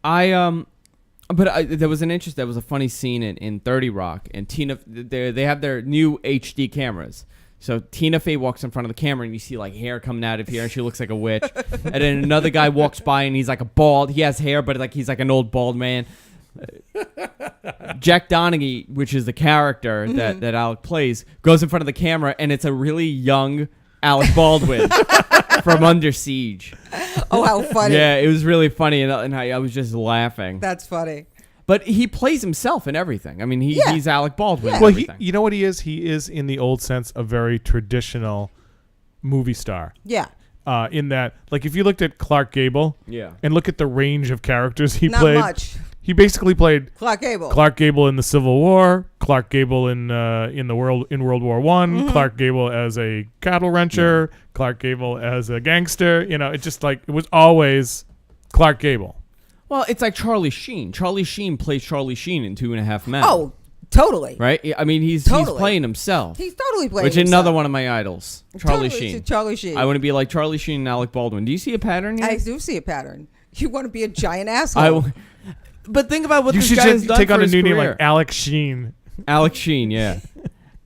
[SPEAKER 1] There was a funny scene in 30 Rock, and Tina they have their new HD cameras. So Tina Fey walks in front of the camera and you see like hair coming out of here and she looks like a witch. And then another guy walks by and he's like he has hair but like he's like an old bald man. Jack Donaghy, which is the character that Alec plays, goes in front of the camera and it's a really young Alec Baldwin from Under Siege.
[SPEAKER 2] Oh, how funny.
[SPEAKER 1] Yeah, it was really funny and I was just laughing.
[SPEAKER 2] That's funny.
[SPEAKER 1] But he plays himself in everything. I mean, he's Alec Baldwin.
[SPEAKER 2] Yeah.
[SPEAKER 3] Well,
[SPEAKER 1] everything.
[SPEAKER 3] you know what he is? He is, in the old sense, a very traditional movie star.
[SPEAKER 2] Yeah.
[SPEAKER 3] In that, like, if you looked at Clark Gable, and look at the range of characters he
[SPEAKER 2] Not
[SPEAKER 3] played,
[SPEAKER 2] much.
[SPEAKER 3] he basically played
[SPEAKER 2] Clark Gable.
[SPEAKER 3] Clark Gable in the Civil War, Clark Gable in World War One, Clark Gable as a cattle rancher, Clark Gable as a gangster. You know, it just like it was always Clark Gable.
[SPEAKER 1] Well, it's like Charlie Sheen. Charlie Sheen plays Charlie Sheen in 2.5 Men.
[SPEAKER 2] Oh, totally.
[SPEAKER 1] Right? I mean, he's playing himself.
[SPEAKER 2] He's totally playing
[SPEAKER 1] Which is
[SPEAKER 2] himself.
[SPEAKER 1] another one of my idols, Charlie
[SPEAKER 2] Totally
[SPEAKER 1] Sheen.
[SPEAKER 2] Charlie Sheen.
[SPEAKER 1] I want to be like Charlie Sheen and Alec Baldwin. Do you see a pattern here?
[SPEAKER 2] I do see a pattern. You want to be a giant asshole.
[SPEAKER 1] But think about what
[SPEAKER 3] You
[SPEAKER 1] this
[SPEAKER 3] should
[SPEAKER 1] guy has done
[SPEAKER 3] take
[SPEAKER 1] for
[SPEAKER 3] on a
[SPEAKER 1] his
[SPEAKER 3] new name
[SPEAKER 1] career.
[SPEAKER 3] like Alex Sheen,
[SPEAKER 1] Alex Sheen, yeah.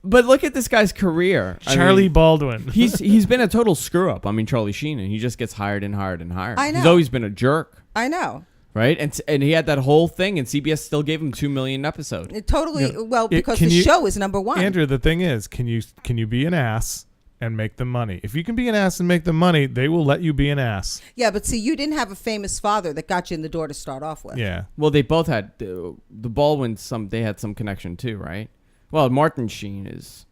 [SPEAKER 1] But look at this guy's career.
[SPEAKER 3] Charlie Baldwin.
[SPEAKER 1] He's been a total screw up. I mean, Charlie Sheen, and he just gets hired and hired and hired.
[SPEAKER 2] I know.
[SPEAKER 1] He's always been a jerk.
[SPEAKER 2] I know.
[SPEAKER 1] Right? And he had that whole thing, and CBS still gave him $2 million an episode.
[SPEAKER 2] It totally because
[SPEAKER 3] can
[SPEAKER 2] the
[SPEAKER 3] you-
[SPEAKER 2] show is number one.
[SPEAKER 3] Andrew, the thing is, can you be an ass and make them money? If you can be an ass and make them money, they will let you be an ass.
[SPEAKER 2] Yeah, but see, you didn't have a famous father that got you in the door to start off with.
[SPEAKER 3] Yeah.
[SPEAKER 1] Well, they both had the Baldwins. They had some connection too, right? Well, Martin Sheen is.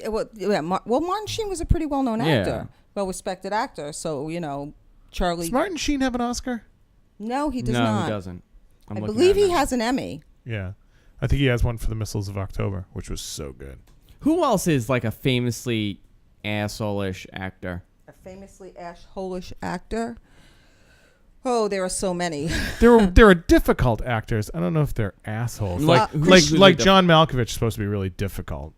[SPEAKER 2] Martin Sheen was a pretty well-known
[SPEAKER 1] Yeah.
[SPEAKER 2] actor, well-respected actor. So Charlie.
[SPEAKER 3] Does Martin Sheen have an Oscar?
[SPEAKER 2] No, he does
[SPEAKER 1] no,
[SPEAKER 2] not.
[SPEAKER 1] he doesn't.
[SPEAKER 2] I believe he has an Emmy.
[SPEAKER 3] Yeah. I think he has one for the Missiles of October, which was so good.
[SPEAKER 1] Who else is like a famously asshole-ish actor?
[SPEAKER 2] A famously asshole-ish actor. Oh, there are so many.
[SPEAKER 3] There are difficult actors. I don't know if they're assholes. Like John Malkovich is supposed to be really difficult.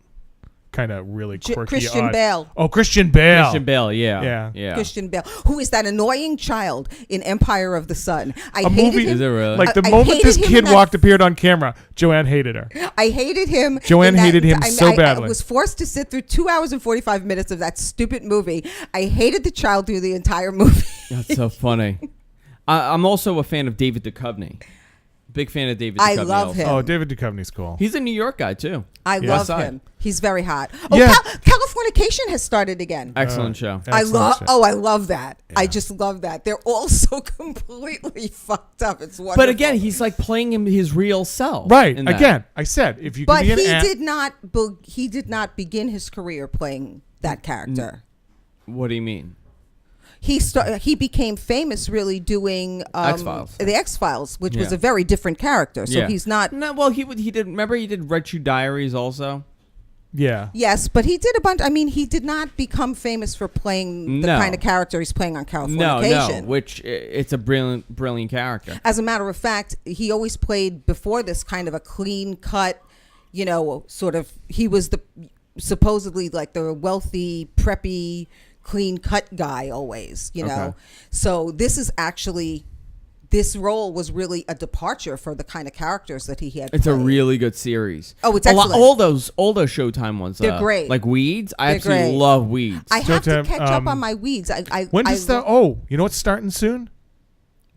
[SPEAKER 3] Kind of really quirky.
[SPEAKER 2] Christian
[SPEAKER 3] odd.
[SPEAKER 2] Bale.
[SPEAKER 3] Oh, Christian Bale.
[SPEAKER 1] Christian Bale, yeah.
[SPEAKER 2] Christian Bale, who is that annoying child in Empire of the Sun. I hated
[SPEAKER 3] movie,
[SPEAKER 2] him.
[SPEAKER 1] Is it really?
[SPEAKER 3] Like the
[SPEAKER 2] I
[SPEAKER 3] moment this
[SPEAKER 2] hated him
[SPEAKER 3] kid appeared on camera, Joanne hated her.
[SPEAKER 2] I hated him.
[SPEAKER 3] Joanne hated him so badly.
[SPEAKER 2] I was forced to sit through 2 hours and 45 minutes of that stupid movie. I hated the child through the entire movie.
[SPEAKER 1] That's so funny. I'm also a fan of David Duchovny. Big fan of David Duchovny.
[SPEAKER 2] I love
[SPEAKER 1] also.
[SPEAKER 2] him.
[SPEAKER 3] Oh, David Duchovny's cool.
[SPEAKER 1] He's a New York guy too.
[SPEAKER 2] I
[SPEAKER 3] Yeah.
[SPEAKER 2] love him. He's very hot. Oh,
[SPEAKER 3] Yeah.
[SPEAKER 2] Californication has started again.
[SPEAKER 1] Excellent show.
[SPEAKER 2] I love.
[SPEAKER 3] shit.
[SPEAKER 2] Oh, I love that.
[SPEAKER 3] Yeah.
[SPEAKER 2] I just love that. They're all so completely fucked up. It's wonderful.
[SPEAKER 1] But again, he's like playing him his real self.
[SPEAKER 3] Right.
[SPEAKER 1] in that.
[SPEAKER 3] Again, I said if you
[SPEAKER 2] But
[SPEAKER 3] can be an
[SPEAKER 2] he
[SPEAKER 3] ass.
[SPEAKER 2] did not. He did not begin his career playing that character.
[SPEAKER 1] What do you mean?
[SPEAKER 2] He became famous really doing
[SPEAKER 1] X-Files.
[SPEAKER 2] The X-Files, which was
[SPEAKER 1] Yeah.
[SPEAKER 2] a very different character. So he's not.
[SPEAKER 1] No, well, he did. Remember, he did Red Shoe Diaries also.
[SPEAKER 3] Yeah.
[SPEAKER 2] Yes, but he did a bunch. I mean, he did not become famous for playing the
[SPEAKER 1] No.
[SPEAKER 2] kind of character he's playing on Californication.
[SPEAKER 1] No. Which it's a brilliant character.
[SPEAKER 2] As a matter of fact, he always played before this kind of a clean cut, sort of. He was supposedly like the wealthy, preppy, clean cut guy always,
[SPEAKER 1] Okay.
[SPEAKER 2] So this role was really a departure for the kind of characters that he had
[SPEAKER 1] It's a
[SPEAKER 2] played.
[SPEAKER 1] really good series.
[SPEAKER 2] Oh, it's
[SPEAKER 1] A lot-
[SPEAKER 2] excellent.
[SPEAKER 1] all those Showtime ones.
[SPEAKER 2] They're great.
[SPEAKER 1] Like Weeds. I
[SPEAKER 2] They're
[SPEAKER 1] absolutely
[SPEAKER 2] great.
[SPEAKER 1] love Weeds.
[SPEAKER 2] I have to
[SPEAKER 3] Showtime,
[SPEAKER 2] catch up on my Weeds.
[SPEAKER 3] When does you know what's starting soon?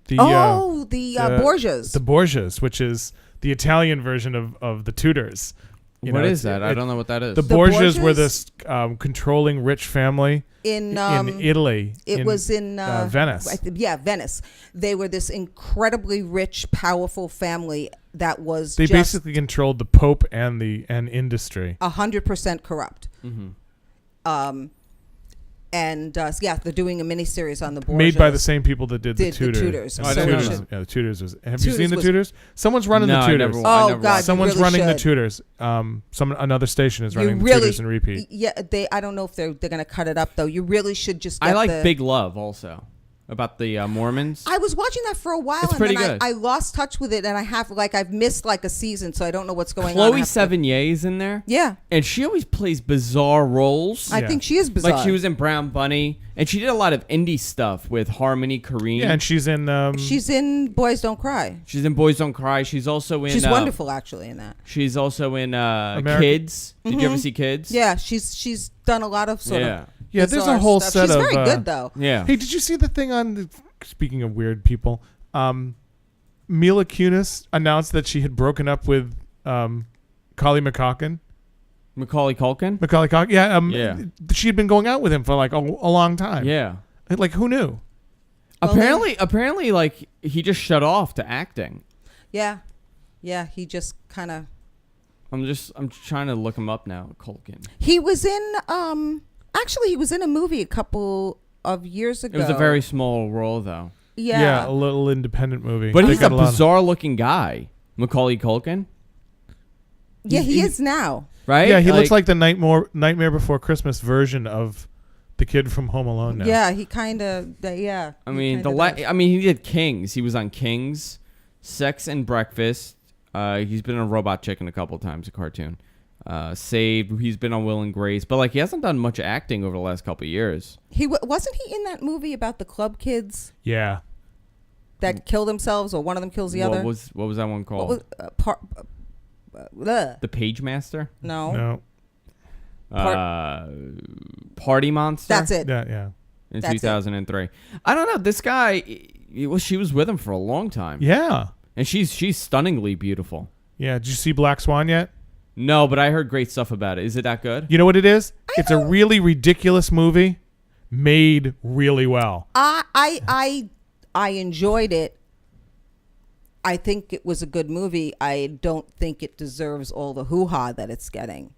[SPEAKER 3] The
[SPEAKER 2] Borgias.
[SPEAKER 3] The Borgias, which is the Italian version of the Tudors.
[SPEAKER 1] What is that? I don't know what that is.
[SPEAKER 3] The Borgias were this controlling rich family
[SPEAKER 2] in
[SPEAKER 3] Italy.
[SPEAKER 2] It was in
[SPEAKER 3] Venice.
[SPEAKER 2] Venice. They were this incredibly rich, powerful family that was
[SPEAKER 3] They basically controlled the Pope and industry.
[SPEAKER 2] 100% corrupt.
[SPEAKER 1] Mm-hmm.
[SPEAKER 2] They're doing a miniseries on the Borgias.
[SPEAKER 3] Made by the same people that did the
[SPEAKER 2] The
[SPEAKER 3] Tudors.
[SPEAKER 2] Tudors.
[SPEAKER 3] And
[SPEAKER 1] Oh, I
[SPEAKER 3] the
[SPEAKER 1] didn't know
[SPEAKER 3] Tudors.
[SPEAKER 1] that.
[SPEAKER 3] Yeah, the Tudors was. Have you
[SPEAKER 2] Tudors
[SPEAKER 3] seen the
[SPEAKER 2] was-
[SPEAKER 3] Tudors? Someone's running
[SPEAKER 1] No,
[SPEAKER 3] the
[SPEAKER 1] I
[SPEAKER 3] Tudors.
[SPEAKER 1] never- I
[SPEAKER 2] Oh
[SPEAKER 1] never
[SPEAKER 2] God!
[SPEAKER 1] watched.
[SPEAKER 3] Someone's
[SPEAKER 2] really
[SPEAKER 3] running the
[SPEAKER 2] should.
[SPEAKER 3] Tudors. Another station is running the
[SPEAKER 2] really-
[SPEAKER 3] Tudors in repeat.
[SPEAKER 2] Yeah, I don't know if they're going to cut it up though. You really should just. Get
[SPEAKER 1] I like Big Love also, about the Mormons.
[SPEAKER 2] I was watching that for a while,
[SPEAKER 1] It's
[SPEAKER 2] and
[SPEAKER 1] pretty
[SPEAKER 2] then
[SPEAKER 1] good.
[SPEAKER 2] I lost touch with it, and I've missed like a season, so I don't know what's going on. I
[SPEAKER 1] Chloe
[SPEAKER 2] have to-
[SPEAKER 1] Sevigny's in there.
[SPEAKER 2] Yeah,
[SPEAKER 1] And she always plays bizarre roles.
[SPEAKER 2] I
[SPEAKER 3] Yeah.
[SPEAKER 2] think she is bizarre.
[SPEAKER 1] Like she was in Brown Bunny, and she did a lot of indie stuff with Harmony Korine.
[SPEAKER 3] Yeah, and she's in.
[SPEAKER 2] She's in Boys Don't Cry.
[SPEAKER 1] She's in Boys Don't Cry. She's also in.
[SPEAKER 2] She's wonderful, actually, in that.
[SPEAKER 1] She's also in
[SPEAKER 3] American-
[SPEAKER 1] Kids. Did you ever see Kids?
[SPEAKER 2] Yeah, she's done a lot of sort
[SPEAKER 1] Yeah.
[SPEAKER 2] of.
[SPEAKER 3] Yeah, there's a
[SPEAKER 2] bizarre
[SPEAKER 3] whole
[SPEAKER 2] stuff.
[SPEAKER 3] set
[SPEAKER 2] She's
[SPEAKER 3] of.
[SPEAKER 2] very good though.
[SPEAKER 1] Yeah.
[SPEAKER 3] Hey, did you see the thing on? Speaking of weird people, Mila Kunis announced that she had broken up with Macaulay Culkin.
[SPEAKER 1] Macaulay Culkin.
[SPEAKER 3] Macaulay Culkin. Yeah.
[SPEAKER 1] Yeah.
[SPEAKER 3] She had been going out with him for like a long time.
[SPEAKER 1] Yeah.
[SPEAKER 3] Like who knew?
[SPEAKER 2] Well,
[SPEAKER 1] Apparently, like he just shut off to acting.
[SPEAKER 2] Yeah. Yeah, he just kind of.
[SPEAKER 1] I'm trying to look him up now. Culkin.
[SPEAKER 2] He was in actually he was in a movie a couple of years ago.
[SPEAKER 1] It was a very small role though.
[SPEAKER 3] Yeah, a little independent movie.
[SPEAKER 1] But he's a bizarre looking guy. Macaulay Culkin.
[SPEAKER 2] Yeah, he is now.
[SPEAKER 1] Right?
[SPEAKER 3] Yeah, he looks like the Nightmare Before Christmas version of the kid from Home Alone now.
[SPEAKER 2] Yeah, he kind of. Yeah.
[SPEAKER 1] I mean, he did Kings. He was on Kings, Sex and Breakfast. He's been on Robot Chicken a couple times, a cartoon. Saved. He's been on Will and Grace, but like he hasn't done much acting over the last couple of years.
[SPEAKER 2] He wasn't he in that movie about the club kids?
[SPEAKER 3] Yeah.
[SPEAKER 2] That killed themselves, or one of them kills the other.
[SPEAKER 1] What was that one called?
[SPEAKER 2] The
[SPEAKER 1] Page Master?
[SPEAKER 3] No.
[SPEAKER 1] Party Monster.
[SPEAKER 2] That's it.
[SPEAKER 3] Yeah.
[SPEAKER 1] In 2003. I don't know. This guy. She was with him for a long time.
[SPEAKER 3] Yeah.
[SPEAKER 1] And she's stunningly beautiful.
[SPEAKER 3] Yeah. Did you see Black Swan yet?
[SPEAKER 1] No, but I heard great stuff about it. Is it that good?
[SPEAKER 3] You know what it is? It's a really ridiculous movie made really well.
[SPEAKER 2] I enjoyed it. I think it was a good movie. I don't think it deserves all the hoo-ha that it's getting.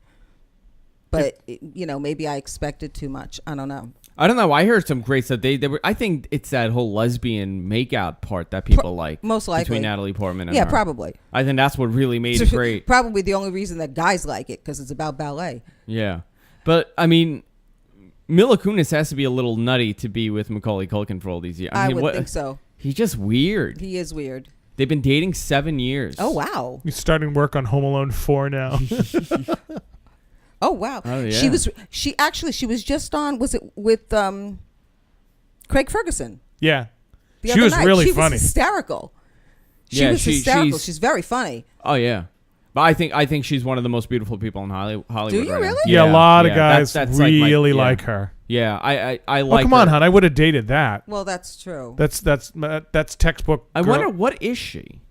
[SPEAKER 2] But, maybe I expected too much. I don't know. I heard some great stuff. They were. I think it's that whole lesbian makeout part that people like. Most likely.
[SPEAKER 1] Between Natalie Portman and
[SPEAKER 2] her.
[SPEAKER 1] Yeah,
[SPEAKER 2] probably.
[SPEAKER 1] I think that's what really made it great.
[SPEAKER 2] Probably the only reason that guys like it, because it's about ballet.
[SPEAKER 1] Yeah. But, I mean, Mila Kunis has to be a little nutty to be with Macaulay Culkin for all these years.
[SPEAKER 2] I would think so.
[SPEAKER 1] He's just weird.
[SPEAKER 2] He is weird.
[SPEAKER 1] They've been dating 7 years.
[SPEAKER 2] Oh, wow.
[SPEAKER 3] He's starting work on Home Alone 4 now.
[SPEAKER 2] Oh, wow.
[SPEAKER 1] Oh, yeah.
[SPEAKER 2] She was just on, was it with Craig Ferguson?
[SPEAKER 3] Yeah. She was really funny.
[SPEAKER 2] She was hysterical. She was hysterical. She's very funny.
[SPEAKER 1] Oh, yeah. But I think she's one of the most beautiful people in Hollywood.
[SPEAKER 2] Do you really?
[SPEAKER 3] Yeah, a lot of guys that's really like her.
[SPEAKER 1] Yeah, I like.
[SPEAKER 3] Oh, come on, hon! I would have dated that.
[SPEAKER 2] Well, that's true.
[SPEAKER 3] That's textbook.
[SPEAKER 1] I wonder what is she?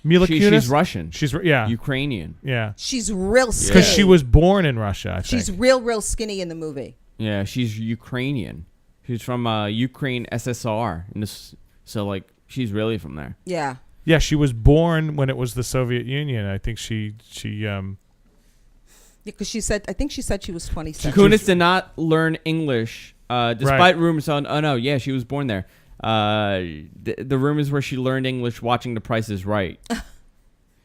[SPEAKER 3] Mila Kunis?
[SPEAKER 1] She's Russian.
[SPEAKER 3] She's
[SPEAKER 1] Ukrainian.
[SPEAKER 3] Yeah.
[SPEAKER 2] She's real skinny.
[SPEAKER 3] Because she was born in Russia. I think.
[SPEAKER 2] She's real skinny in the movie.
[SPEAKER 1] Yeah, she's Ukrainian. She's from Ukraine SSR, so like she's really from there.
[SPEAKER 2] Yeah.
[SPEAKER 3] Yeah, she was born when it was the Soviet Union. I think she
[SPEAKER 2] because I think she said she was 27.
[SPEAKER 1] Kunis did not learn English, despite rumors on. Oh no, yeah, she was born there. The rumors were she learned English watching The Price is Right.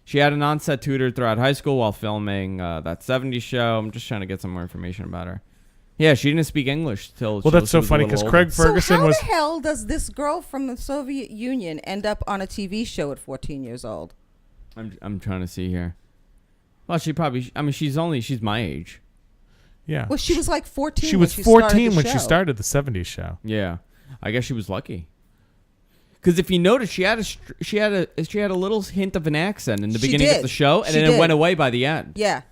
[SPEAKER 1] She had an on-set tutor throughout high school while filming that 70s show. I'm just trying to get some more information about her. Yeah, she didn't speak English till.
[SPEAKER 3] Well, that's so funny because Craig Ferguson was.
[SPEAKER 2] So how the hell does this girl from the Soviet Union end up on a TV show at 14 years old?
[SPEAKER 1] I'm trying to see here. Well, she probably. I mean, she's my age.
[SPEAKER 3] Yeah.
[SPEAKER 2] Well, she was like 14.
[SPEAKER 3] She was 14 when she started the 70s show.
[SPEAKER 1] Yeah, I guess she was lucky. Because if you notice, she had a little hint of an accent in the beginning of the show, and then it went away by the end.
[SPEAKER 2] Yeah,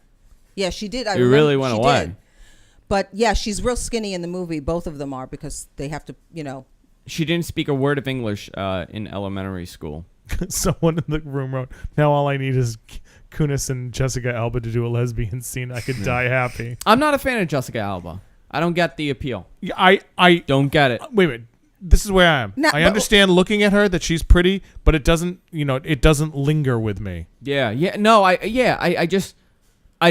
[SPEAKER 2] she did.
[SPEAKER 1] It really went away.
[SPEAKER 2] Did. But yeah, she's real skinny in the movie. Both of them are because they have to,
[SPEAKER 1] She didn't speak a word of English in elementary school.
[SPEAKER 3] Someone in the room wrote, "Now all I need is Kunis and Jessica Alba to do a lesbian scene. I could die happy."
[SPEAKER 1] I'm not a fan of Jessica Alba. I don't get the appeal.
[SPEAKER 3] I
[SPEAKER 1] don't get it.
[SPEAKER 3] Wait. This is where I am. I understand looking at her that she's pretty, but it doesn't, it doesn't linger with me.
[SPEAKER 1] Yeah. No, I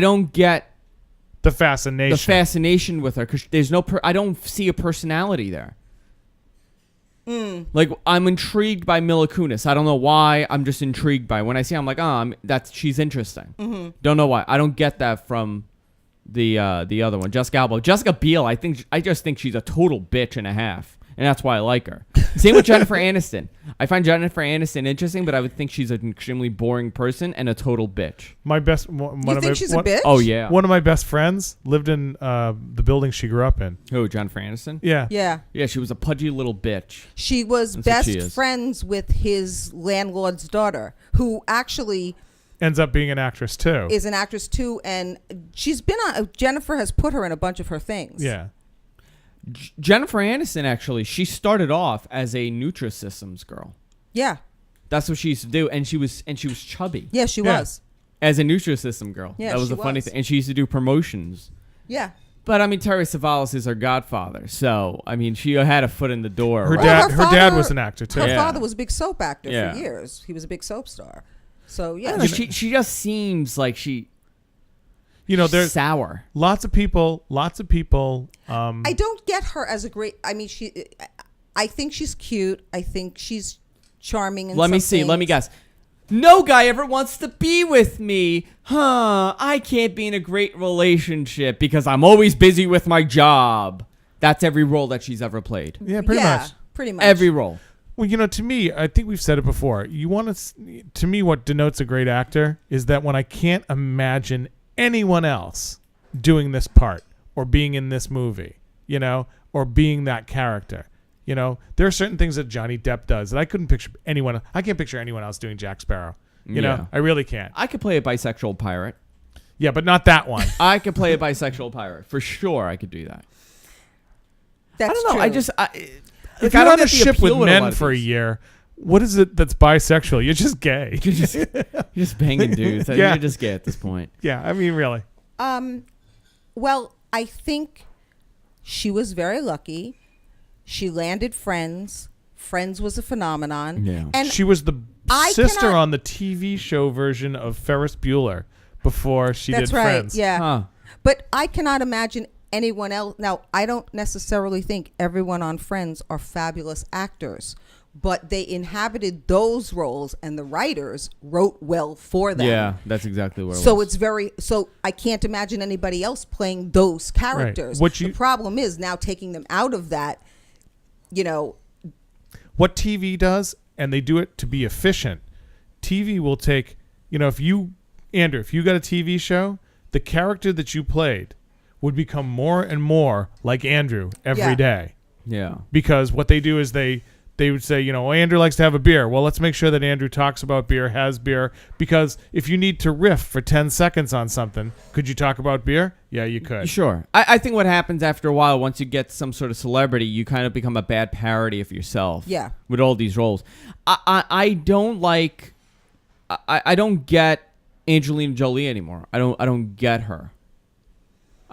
[SPEAKER 1] don't get
[SPEAKER 3] the fascination
[SPEAKER 1] with her because there's I don't see a personality there. Like I'm intrigued by Mila Kunis. I don't know why. I'm just intrigued by her. When I see her, I'm like, she's interesting. Mm-hmm. Don't know why. I don't get that from the other one, Jessica Alba. Jessica Biel. I just think she's a total bitch and a half. And that's why I like her. Same with Jennifer Aniston. I find Jennifer Aniston interesting, but I would think she's an extremely boring person and a total bitch.
[SPEAKER 2] She's a bitch?
[SPEAKER 1] Oh, yeah.
[SPEAKER 3] One of my best friends lived in the building she grew up in.
[SPEAKER 1] Who, Jennifer Aniston?
[SPEAKER 3] Yeah.
[SPEAKER 1] Yeah, she was a pudgy little bitch.
[SPEAKER 2] She was best friends with his landlord's daughter, who actually...
[SPEAKER 3] ends up being an actress, too.
[SPEAKER 2] Is an actress, too, and she's been on... Jennifer has put her in a bunch of her things.
[SPEAKER 3] Yeah.
[SPEAKER 1] Jennifer Aniston, actually, she started off as a Nutrisystems girl.
[SPEAKER 2] Yeah.
[SPEAKER 1] That's what she used to do, and she was chubby.
[SPEAKER 2] Yeah, she was.
[SPEAKER 1] As a Nutrisystem girl.
[SPEAKER 2] Yeah,
[SPEAKER 1] that was a funny thing. And she used to do promotions.
[SPEAKER 2] Yeah.
[SPEAKER 1] But, I mean, Terry Savalas is her godfather, so, I mean, she had a foot in the door.
[SPEAKER 3] Her dad was an actor, too.
[SPEAKER 2] Her father was a big soap actor for years. He was a big soap star. So yeah,
[SPEAKER 1] she just seems like she.
[SPEAKER 3] There's
[SPEAKER 1] sour.
[SPEAKER 3] Lots of people.
[SPEAKER 2] I don't get her as a great. I mean, I think she's cute. I think she's charming.
[SPEAKER 1] Let me see. Let me guess. No guy ever wants to be with me. I can't be in a great relationship because I'm always busy with my job. That's every role that she's ever played.
[SPEAKER 3] Yeah, pretty much.
[SPEAKER 2] Pretty much.
[SPEAKER 1] Every role.
[SPEAKER 3] Well, to me, I think we've said it before. To me, what denotes a great actor is that when I can't imagine anyone else doing this part or being in this movie, or being that character. There are certain things that Johnny Depp does that I couldn't picture anyone. I can't picture anyone else doing Jack Sparrow. I really can't.
[SPEAKER 1] I could play a bisexual pirate.
[SPEAKER 3] Yeah, but not that one.
[SPEAKER 1] I could play a bisexual pirate for sure. I could do that.
[SPEAKER 2] That's
[SPEAKER 1] I don't know.
[SPEAKER 2] True.
[SPEAKER 3] If you're on a ship with men for a year, what is it that's bisexual? You're just gay.
[SPEAKER 1] You're just banging dudes.
[SPEAKER 3] Yeah.
[SPEAKER 1] You're just gay at this point.
[SPEAKER 3] Yeah, I mean, really.
[SPEAKER 2] Well, I think she was very lucky. She landed Friends. Friends was a phenomenon.
[SPEAKER 1] Yeah.
[SPEAKER 2] And
[SPEAKER 3] she was the sister on the TV show version of Ferris Bueller before she did Friends.
[SPEAKER 2] Yeah.
[SPEAKER 1] Huh.
[SPEAKER 2] But I cannot imagine anyone else. Now, I don't necessarily think everyone on Friends are fabulous actors, but they inhabited those roles and the writers wrote well for them.
[SPEAKER 1] Yeah, that's exactly where it
[SPEAKER 2] so
[SPEAKER 1] was.
[SPEAKER 2] it's very, so I can't imagine anybody else playing those characters.
[SPEAKER 3] Right.
[SPEAKER 2] The problem is now taking them out of that,
[SPEAKER 3] What TV does, and they do it to be efficient, TV will take, if you got a TV show, the character that you played would become more and more like Andrew every day.
[SPEAKER 1] Yeah.
[SPEAKER 3] Because what they do is they would say, Andrew likes to have a beer. Well, let's make sure that Andrew talks about beer, has beer. Because if you need to riff for 10 seconds on something, could you talk about beer? Yeah, you could.
[SPEAKER 1] Sure. I think what happens after a while, once you get some sort of celebrity, you kind of become a bad parody of yourself.
[SPEAKER 2] Yeah.
[SPEAKER 1] With all these roles. I don't get Angelina Jolie anymore. I don't get her.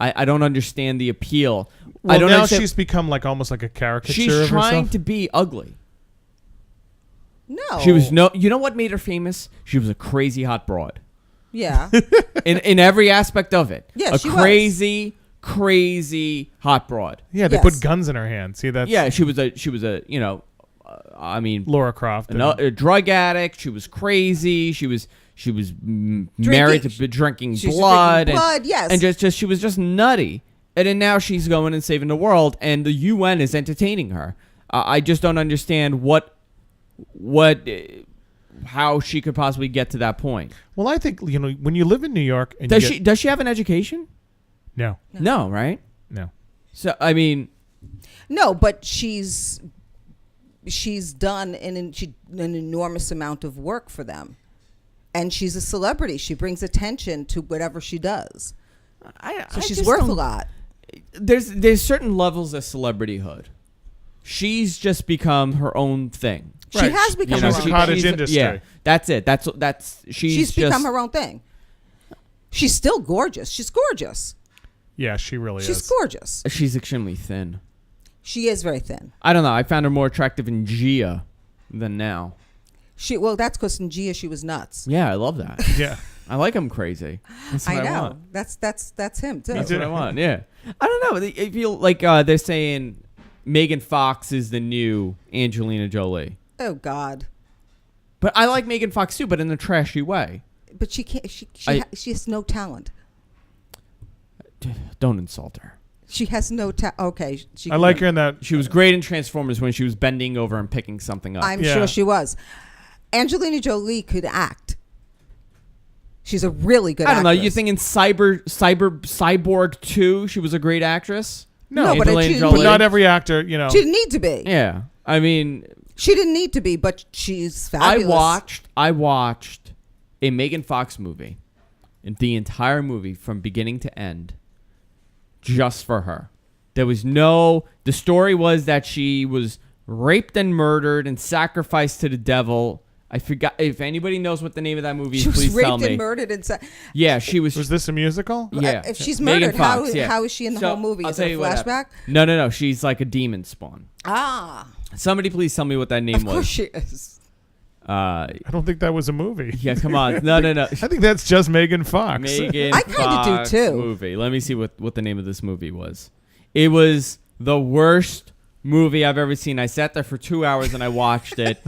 [SPEAKER 1] I don't understand the appeal.
[SPEAKER 3] Well,
[SPEAKER 1] I don't
[SPEAKER 3] now
[SPEAKER 1] understand.
[SPEAKER 3] she's become almost like a caricature
[SPEAKER 1] She's
[SPEAKER 3] of
[SPEAKER 1] trying
[SPEAKER 3] herself.
[SPEAKER 1] to be ugly.
[SPEAKER 2] No.
[SPEAKER 1] She was you know what made her famous? She was a crazy hot broad.
[SPEAKER 2] Yeah.
[SPEAKER 1] in every aspect of it.
[SPEAKER 2] Yeah, she
[SPEAKER 1] was. Crazy hot broad.
[SPEAKER 3] Yeah, they put guns in her hand. See that?
[SPEAKER 1] Yeah, she was a
[SPEAKER 3] Laura Croft.
[SPEAKER 1] a drug addict. She was crazy. She was married to drinking blood.
[SPEAKER 2] Yes.
[SPEAKER 1] And just she was just nutty. And then now she's going and saving the world, and the UN is entertaining her. I just don't understand how she could possibly get to that point.
[SPEAKER 3] Well, I think when you live in New York, and
[SPEAKER 1] does she have an education?
[SPEAKER 3] No.
[SPEAKER 1] No, right?
[SPEAKER 3] No.
[SPEAKER 1] So I mean,
[SPEAKER 2] no, but she's done an enormous amount of work for them, and she's a celebrity. She brings attention to whatever she does. So she's worth a lot.
[SPEAKER 1] There's certain levels of celebrityhood. She's just become her own thing.
[SPEAKER 2] Right. She has become her own thing.
[SPEAKER 3] Cottage industry.
[SPEAKER 1] Yeah, that's it. She's
[SPEAKER 2] become her own thing. She's still gorgeous. She's gorgeous.
[SPEAKER 3] Yeah, she really is.
[SPEAKER 2] She's gorgeous.
[SPEAKER 1] She's extremely thin.
[SPEAKER 2] She is very thin.
[SPEAKER 1] I don't know. I found her more attractive in Gia than now.
[SPEAKER 2] That's because in Gia she was nuts.
[SPEAKER 1] Yeah, I love that.
[SPEAKER 3] Yeah.
[SPEAKER 1] I like him crazy. That's what
[SPEAKER 2] I know.
[SPEAKER 1] want.
[SPEAKER 2] That's him too.
[SPEAKER 1] That's what I want. Yeah. I don't know. I feel like they're saying Megan Fox is the new Angelina Jolie.
[SPEAKER 2] Oh God.
[SPEAKER 1] But I like Megan Fox too, but in a trashy way.
[SPEAKER 2] But she can't. She has no talent.
[SPEAKER 1] Don't insult her.
[SPEAKER 2] She has no talent. Okay.
[SPEAKER 3] I like her in that.
[SPEAKER 1] She was great in Transformers when she was bending over and picking something up.
[SPEAKER 2] I'm sure she was. Angelina Jolie could act. She's a really good actress.
[SPEAKER 1] I don't know. You think in Cyborg 2 she was a great actress?
[SPEAKER 2] No, but
[SPEAKER 3] not every actor,
[SPEAKER 2] She didn't need to be.
[SPEAKER 1] Yeah. I mean,
[SPEAKER 2] she didn't need to be, but she's fabulous.
[SPEAKER 1] I watched a Megan Fox movie, and the entire movie from beginning to end, just for her. The story was that she was raped and murdered and sacrificed to the devil. I forgot. If anybody knows what the name of that movie is, please tell me.
[SPEAKER 2] She was raped and murdered and
[SPEAKER 1] yeah, she was.
[SPEAKER 3] Was this a musical?
[SPEAKER 1] Yeah.
[SPEAKER 2] If she's murdered,
[SPEAKER 1] Megan Fox,
[SPEAKER 2] how is she in the whole movie? Is it a flashback?
[SPEAKER 1] No. She's like a demon spawn.
[SPEAKER 2] Ah.
[SPEAKER 1] Somebody please tell me what that name was.
[SPEAKER 2] Of course she is.
[SPEAKER 3] I don't think that was a movie.
[SPEAKER 1] Yeah, come on. No.
[SPEAKER 3] I think that's just Megan Fox.
[SPEAKER 1] Megan
[SPEAKER 2] I kind of do too.
[SPEAKER 1] Movie. Let me see what the name of this movie was. It was the worst movie I've ever seen. I sat there for 2 hours and I watched it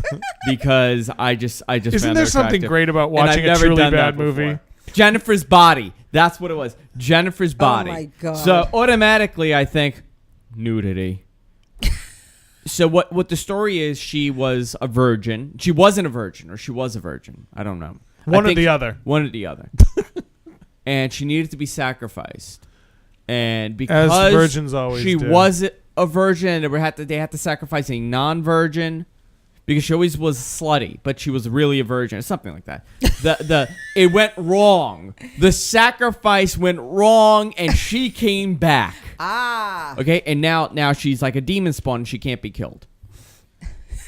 [SPEAKER 1] because I just
[SPEAKER 3] Isn't
[SPEAKER 1] found
[SPEAKER 3] there
[SPEAKER 1] it
[SPEAKER 3] something
[SPEAKER 1] attractive.
[SPEAKER 3] great about watching a truly bad movie?
[SPEAKER 1] Jennifer's Body. That's what it was. Jennifer's Body.
[SPEAKER 2] Oh my God.
[SPEAKER 1] So automatically I think nudity. So what the story is, she was a virgin. She wasn't a virgin, or she was a virgin. I don't know.
[SPEAKER 3] One or the other.
[SPEAKER 1] One or the other. And she needed to be sacrificed. And because
[SPEAKER 3] as virgins always
[SPEAKER 1] she
[SPEAKER 3] do.
[SPEAKER 1] was a virgin, they had to sacrifice a non-virgin because she always was slutty, but she was really a virgin, or something like that. It went wrong. The sacrifice went wrong, and she came back. Okay, and now she's like a demon spawn, and she can't be killed.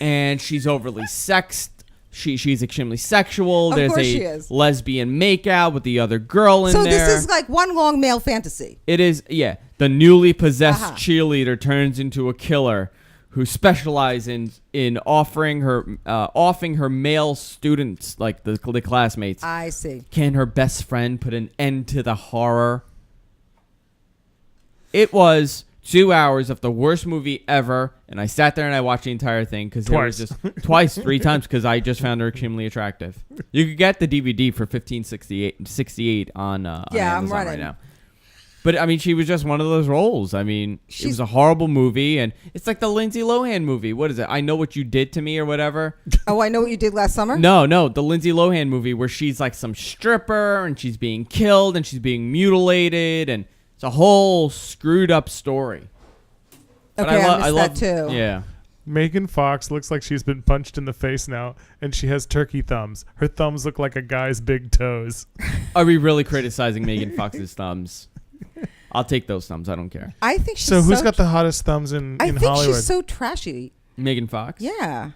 [SPEAKER 1] And she's overly sexed. She's extremely sexual.
[SPEAKER 2] Of
[SPEAKER 1] There's
[SPEAKER 2] course she
[SPEAKER 1] a
[SPEAKER 2] is.
[SPEAKER 1] lesbian makeout with the other girl in
[SPEAKER 2] So
[SPEAKER 1] there.
[SPEAKER 2] this is like one long male fantasy.
[SPEAKER 1] It is, yeah. The newly possessed cheerleader turns into a killer who specializes in offering her male students, like the classmates.
[SPEAKER 2] I see.
[SPEAKER 1] Can her best friend put an end to the horror? It was 2 hours of the worst movie ever, and I sat there and I watched the entire thing because it was just three times because I just found her extremely attractive. You could get the DVD for $15.68 on Amazon right now. But I mean, she was just one of those roles. I mean, it was a horrible movie, and it's like the Lindsay Lohan movie. What is it? I Know What You Did to Me, or whatever.
[SPEAKER 2] Oh, I Know What You Did Last Summer?
[SPEAKER 1] No, the Lindsay Lohan movie where she's like some stripper and she's being killed and she's being mutilated, and it's a whole screwed up story.
[SPEAKER 2] Okay, I missed that too.
[SPEAKER 1] Yeah.
[SPEAKER 3] Megan Fox looks like she's been punched in the face now, and she has turkey thumbs. Her thumbs look like a guy's big toes.
[SPEAKER 1] Are we really criticizing Megan Fox's thumbs? I'll take those thumbs. I don't care.
[SPEAKER 2] I think she's
[SPEAKER 3] so who's got the hottest thumbs in
[SPEAKER 2] I
[SPEAKER 3] Hollywood?
[SPEAKER 2] think she's so trashy.
[SPEAKER 1] Megan Fox?
[SPEAKER 2] Yeah.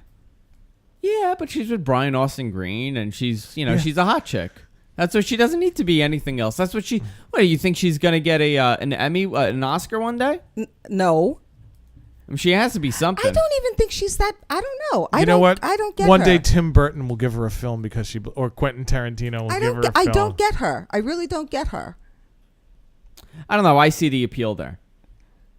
[SPEAKER 1] Yeah, but she's with Brian Austin Green, and she's a hot chick. That's what she doesn't need to be anything else. That's what she. What do you think she's gonna get an Emmy, an Oscar one day?
[SPEAKER 2] No.
[SPEAKER 1] I mean, she has to be something.
[SPEAKER 2] I don't even think she's that. I don't know.
[SPEAKER 3] You know what?
[SPEAKER 2] I don't get
[SPEAKER 3] One
[SPEAKER 2] her.
[SPEAKER 3] day Tim Burton will give her a film because she, or Quentin Tarantino will give her a film.
[SPEAKER 2] I don't get her. I really don't get her.
[SPEAKER 1] I don't know. I see the appeal there.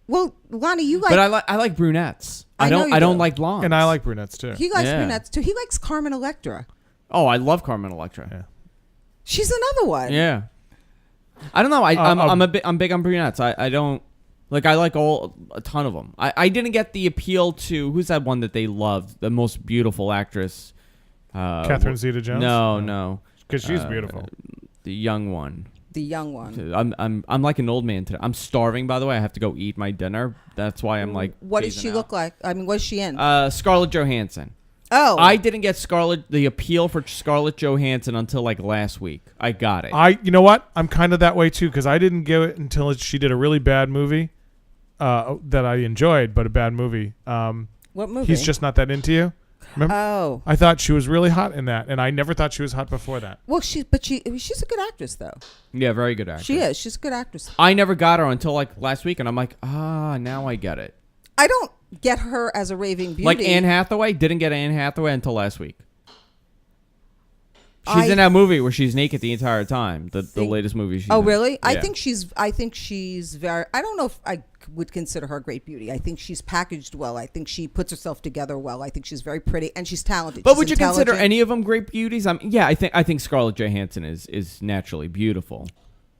[SPEAKER 2] Well, Lonnie, you like.
[SPEAKER 1] But I like brunettes. I don't like blondes.
[SPEAKER 3] And I like brunettes too.
[SPEAKER 2] He likes brunettes too. He likes Carmen Electra.
[SPEAKER 1] Oh, I love Carmen Electra.
[SPEAKER 3] Yeah.
[SPEAKER 2] She's another one.
[SPEAKER 1] Yeah. I don't know. I'm big on brunettes. I don't like. I like a ton of them. I didn't get the appeal to who's that one that they loved, the most beautiful actress.
[SPEAKER 3] Catherine Zeta-Jones.
[SPEAKER 1] No.
[SPEAKER 3] Because she's beautiful.
[SPEAKER 1] The young one.
[SPEAKER 2] The young one.
[SPEAKER 1] I'm like an old man today. I'm starving, by the way. I have to go eat my dinner. That's why I'm like.
[SPEAKER 2] What does she look like? I mean, what's she in?
[SPEAKER 1] Scarlett Johansson.
[SPEAKER 2] Oh.
[SPEAKER 1] I didn't get the appeal for Scarlett Johansson until like last week. I got it.
[SPEAKER 3] You know what? I'm kind of that way too because I didn't get it until she did a really bad movie that I enjoyed, but a bad movie.
[SPEAKER 2] What movie?
[SPEAKER 3] He's Just Not That Into You. Remember?
[SPEAKER 2] Oh.
[SPEAKER 3] I thought she was really hot in that, and I never thought she was hot before that.
[SPEAKER 2] Well, she's a good actress though.
[SPEAKER 1] Yeah, very good actress.
[SPEAKER 2] She is. She's a good actress.
[SPEAKER 1] I never got her until like last week, and I'm like, now I get it.
[SPEAKER 2] I don't get her as a raving beauty.
[SPEAKER 1] Like Anne Hathaway, didn't get Anne Hathaway until last week. She's in that movie where she's naked the entire time. The latest movie she's in.
[SPEAKER 2] Oh, really?
[SPEAKER 1] Yeah.
[SPEAKER 2] I think she's very. I don't know if I would consider her a great beauty. I think she's packaged well. I think she puts herself together well. I think she's very pretty and she's talented.
[SPEAKER 1] But
[SPEAKER 2] she's
[SPEAKER 1] would you consider any of them great beauties? Yeah, I think Scarlett Johansson is naturally beautiful,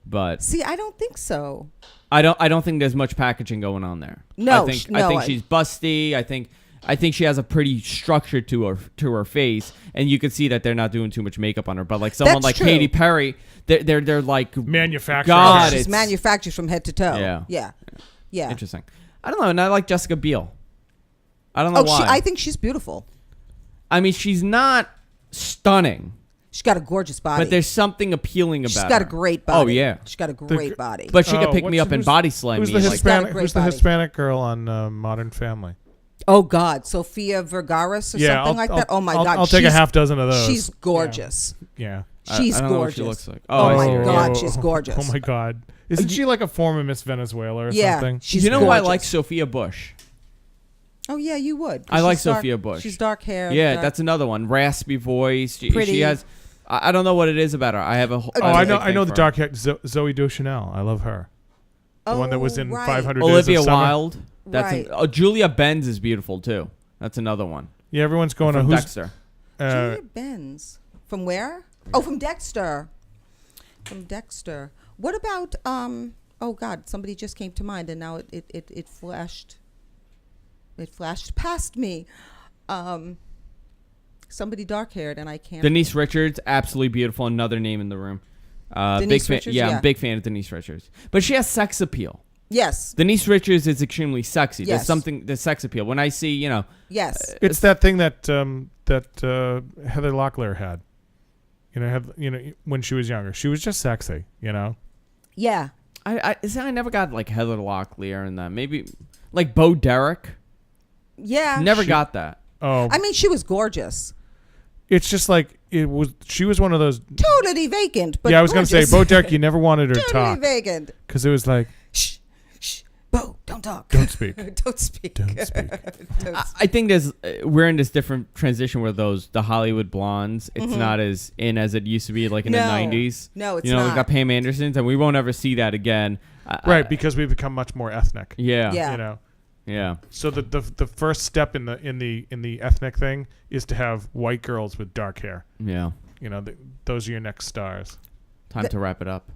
[SPEAKER 1] but
[SPEAKER 2] see, I don't think so.
[SPEAKER 1] I don't think there's much packaging going on there.
[SPEAKER 2] No,
[SPEAKER 1] I think she's busty. I think she has a pretty structure to her face, and you can see that they're not doing too much makeup on her. But like someone like Katy Perry, they're like
[SPEAKER 3] manufactured.
[SPEAKER 1] God,
[SPEAKER 2] she's manufactured from head to toe. Yeah.
[SPEAKER 1] Interesting. I don't know, and I like Jessica Biel. I don't know why.
[SPEAKER 2] I think she's beautiful.
[SPEAKER 1] I mean, she's not stunning.
[SPEAKER 2] She's got a gorgeous body.
[SPEAKER 1] But there's something appealing about her.
[SPEAKER 2] She's got a great body.
[SPEAKER 1] Oh, yeah.
[SPEAKER 2] She's got a great body.
[SPEAKER 1] But she could pick me up and body slam
[SPEAKER 3] who's
[SPEAKER 1] me.
[SPEAKER 3] The Hispanic girl on Modern Family?
[SPEAKER 2] Oh, God. Sofia Vergara's or something like that? Oh, my God.
[SPEAKER 3] I'll take a half dozen of those.
[SPEAKER 2] She's gorgeous.
[SPEAKER 3] Yeah.
[SPEAKER 2] She's
[SPEAKER 1] I don't
[SPEAKER 2] gorgeous.
[SPEAKER 1] know what she looks like.
[SPEAKER 2] Oh, my God. She's gorgeous.
[SPEAKER 3] Oh, my God. Isn't she like a former Miss Venezuela or
[SPEAKER 2] something?
[SPEAKER 3] Yeah.
[SPEAKER 2] She's
[SPEAKER 1] gorgeous.
[SPEAKER 2] Who
[SPEAKER 1] I like? Sophia Bush.
[SPEAKER 2] Oh yeah, you would.
[SPEAKER 1] I like
[SPEAKER 2] dark,
[SPEAKER 1] Sophia Bush.
[SPEAKER 2] She's dark hair.
[SPEAKER 1] Yeah,
[SPEAKER 2] dark.
[SPEAKER 1] that's another one. Raspy voice.
[SPEAKER 2] Pretty.
[SPEAKER 1] She has. I don't know what it is about her. I have a.
[SPEAKER 3] I know the dark hair. Zoe Deschanel. I love her. The one that was in 500
[SPEAKER 1] Olivia
[SPEAKER 3] Days of Summer.
[SPEAKER 1] Wilde. That's
[SPEAKER 2] right.
[SPEAKER 1] Julia Benz is beautiful too. That's another one.
[SPEAKER 3] Yeah, everyone's going on
[SPEAKER 1] from
[SPEAKER 3] who's
[SPEAKER 1] Dexter.
[SPEAKER 2] Julia Benz. From where? Oh, from Dexter. From Dexter. What about oh God, somebody just came to mind and now it flashed. It flashed past me. Somebody dark haired and I can't.
[SPEAKER 1] Denise Richards, absolutely beautiful. Another name in the room.
[SPEAKER 2] Denise
[SPEAKER 1] big fan.
[SPEAKER 2] Richards,
[SPEAKER 1] I'm a big fan of Denise Richards, but she has sex appeal.
[SPEAKER 2] Yes.
[SPEAKER 1] Denise Richards is extremely sexy.
[SPEAKER 2] Yes.
[SPEAKER 1] There's sex appeal. When I see,
[SPEAKER 2] Yes.
[SPEAKER 3] It's that thing that Heather Locklear had. When she was younger, she was just sexy.
[SPEAKER 2] Yeah.
[SPEAKER 1] I never got like Heather Locklear and that. Maybe like Bo Derek.
[SPEAKER 2] Yeah.
[SPEAKER 1] Never got that.
[SPEAKER 3] Oh.
[SPEAKER 2] I mean, she was gorgeous.
[SPEAKER 3] It's just like she was one of those
[SPEAKER 2] totally vacant. But
[SPEAKER 3] yeah, I was going to say,
[SPEAKER 2] gorgeous.
[SPEAKER 3] Bo Derek, you never wanted her to talk.
[SPEAKER 2] Totally vacant.
[SPEAKER 3] Because it was like,
[SPEAKER 2] shh, Bo, don't talk.
[SPEAKER 3] Don't speak.
[SPEAKER 2] Don't speak.
[SPEAKER 3] Don't speak.
[SPEAKER 1] I think we're in this different transition where the Hollywood blondes, it's not as in as it used to be like in the 90s.
[SPEAKER 2] No, it's not.
[SPEAKER 1] We got Pam Andersons and we won't ever see that again.
[SPEAKER 3] Right, because we've become much more ethnic.
[SPEAKER 1] Yeah.
[SPEAKER 2] Yeah.
[SPEAKER 1] Yeah.
[SPEAKER 3] So the first step in the ethnic thing is to have white girls with dark hair.
[SPEAKER 1] Yeah.
[SPEAKER 3] Those are your next stars.
[SPEAKER 1] Time to wrap it up.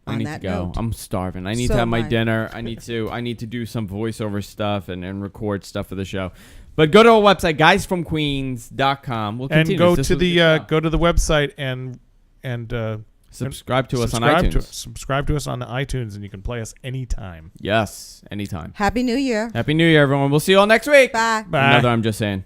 [SPEAKER 1] I need to go.
[SPEAKER 2] Note,
[SPEAKER 1] I'm starving. I need to have my dinner. I need to do some voiceover stuff and record stuff for the show. But go to our website, guysfromqueens.com. We'll continue.
[SPEAKER 3] And go to the website and
[SPEAKER 1] subscribe to us on iTunes.
[SPEAKER 3] Subscribe to us on the iTunes, and you can play us anytime.
[SPEAKER 1] Yes, anytime.
[SPEAKER 2] Happy New Year.
[SPEAKER 1] Happy New Year, everyone. We'll see you all next week.
[SPEAKER 2] Bye.
[SPEAKER 3] Bye.
[SPEAKER 1] Another I'm Just Saying.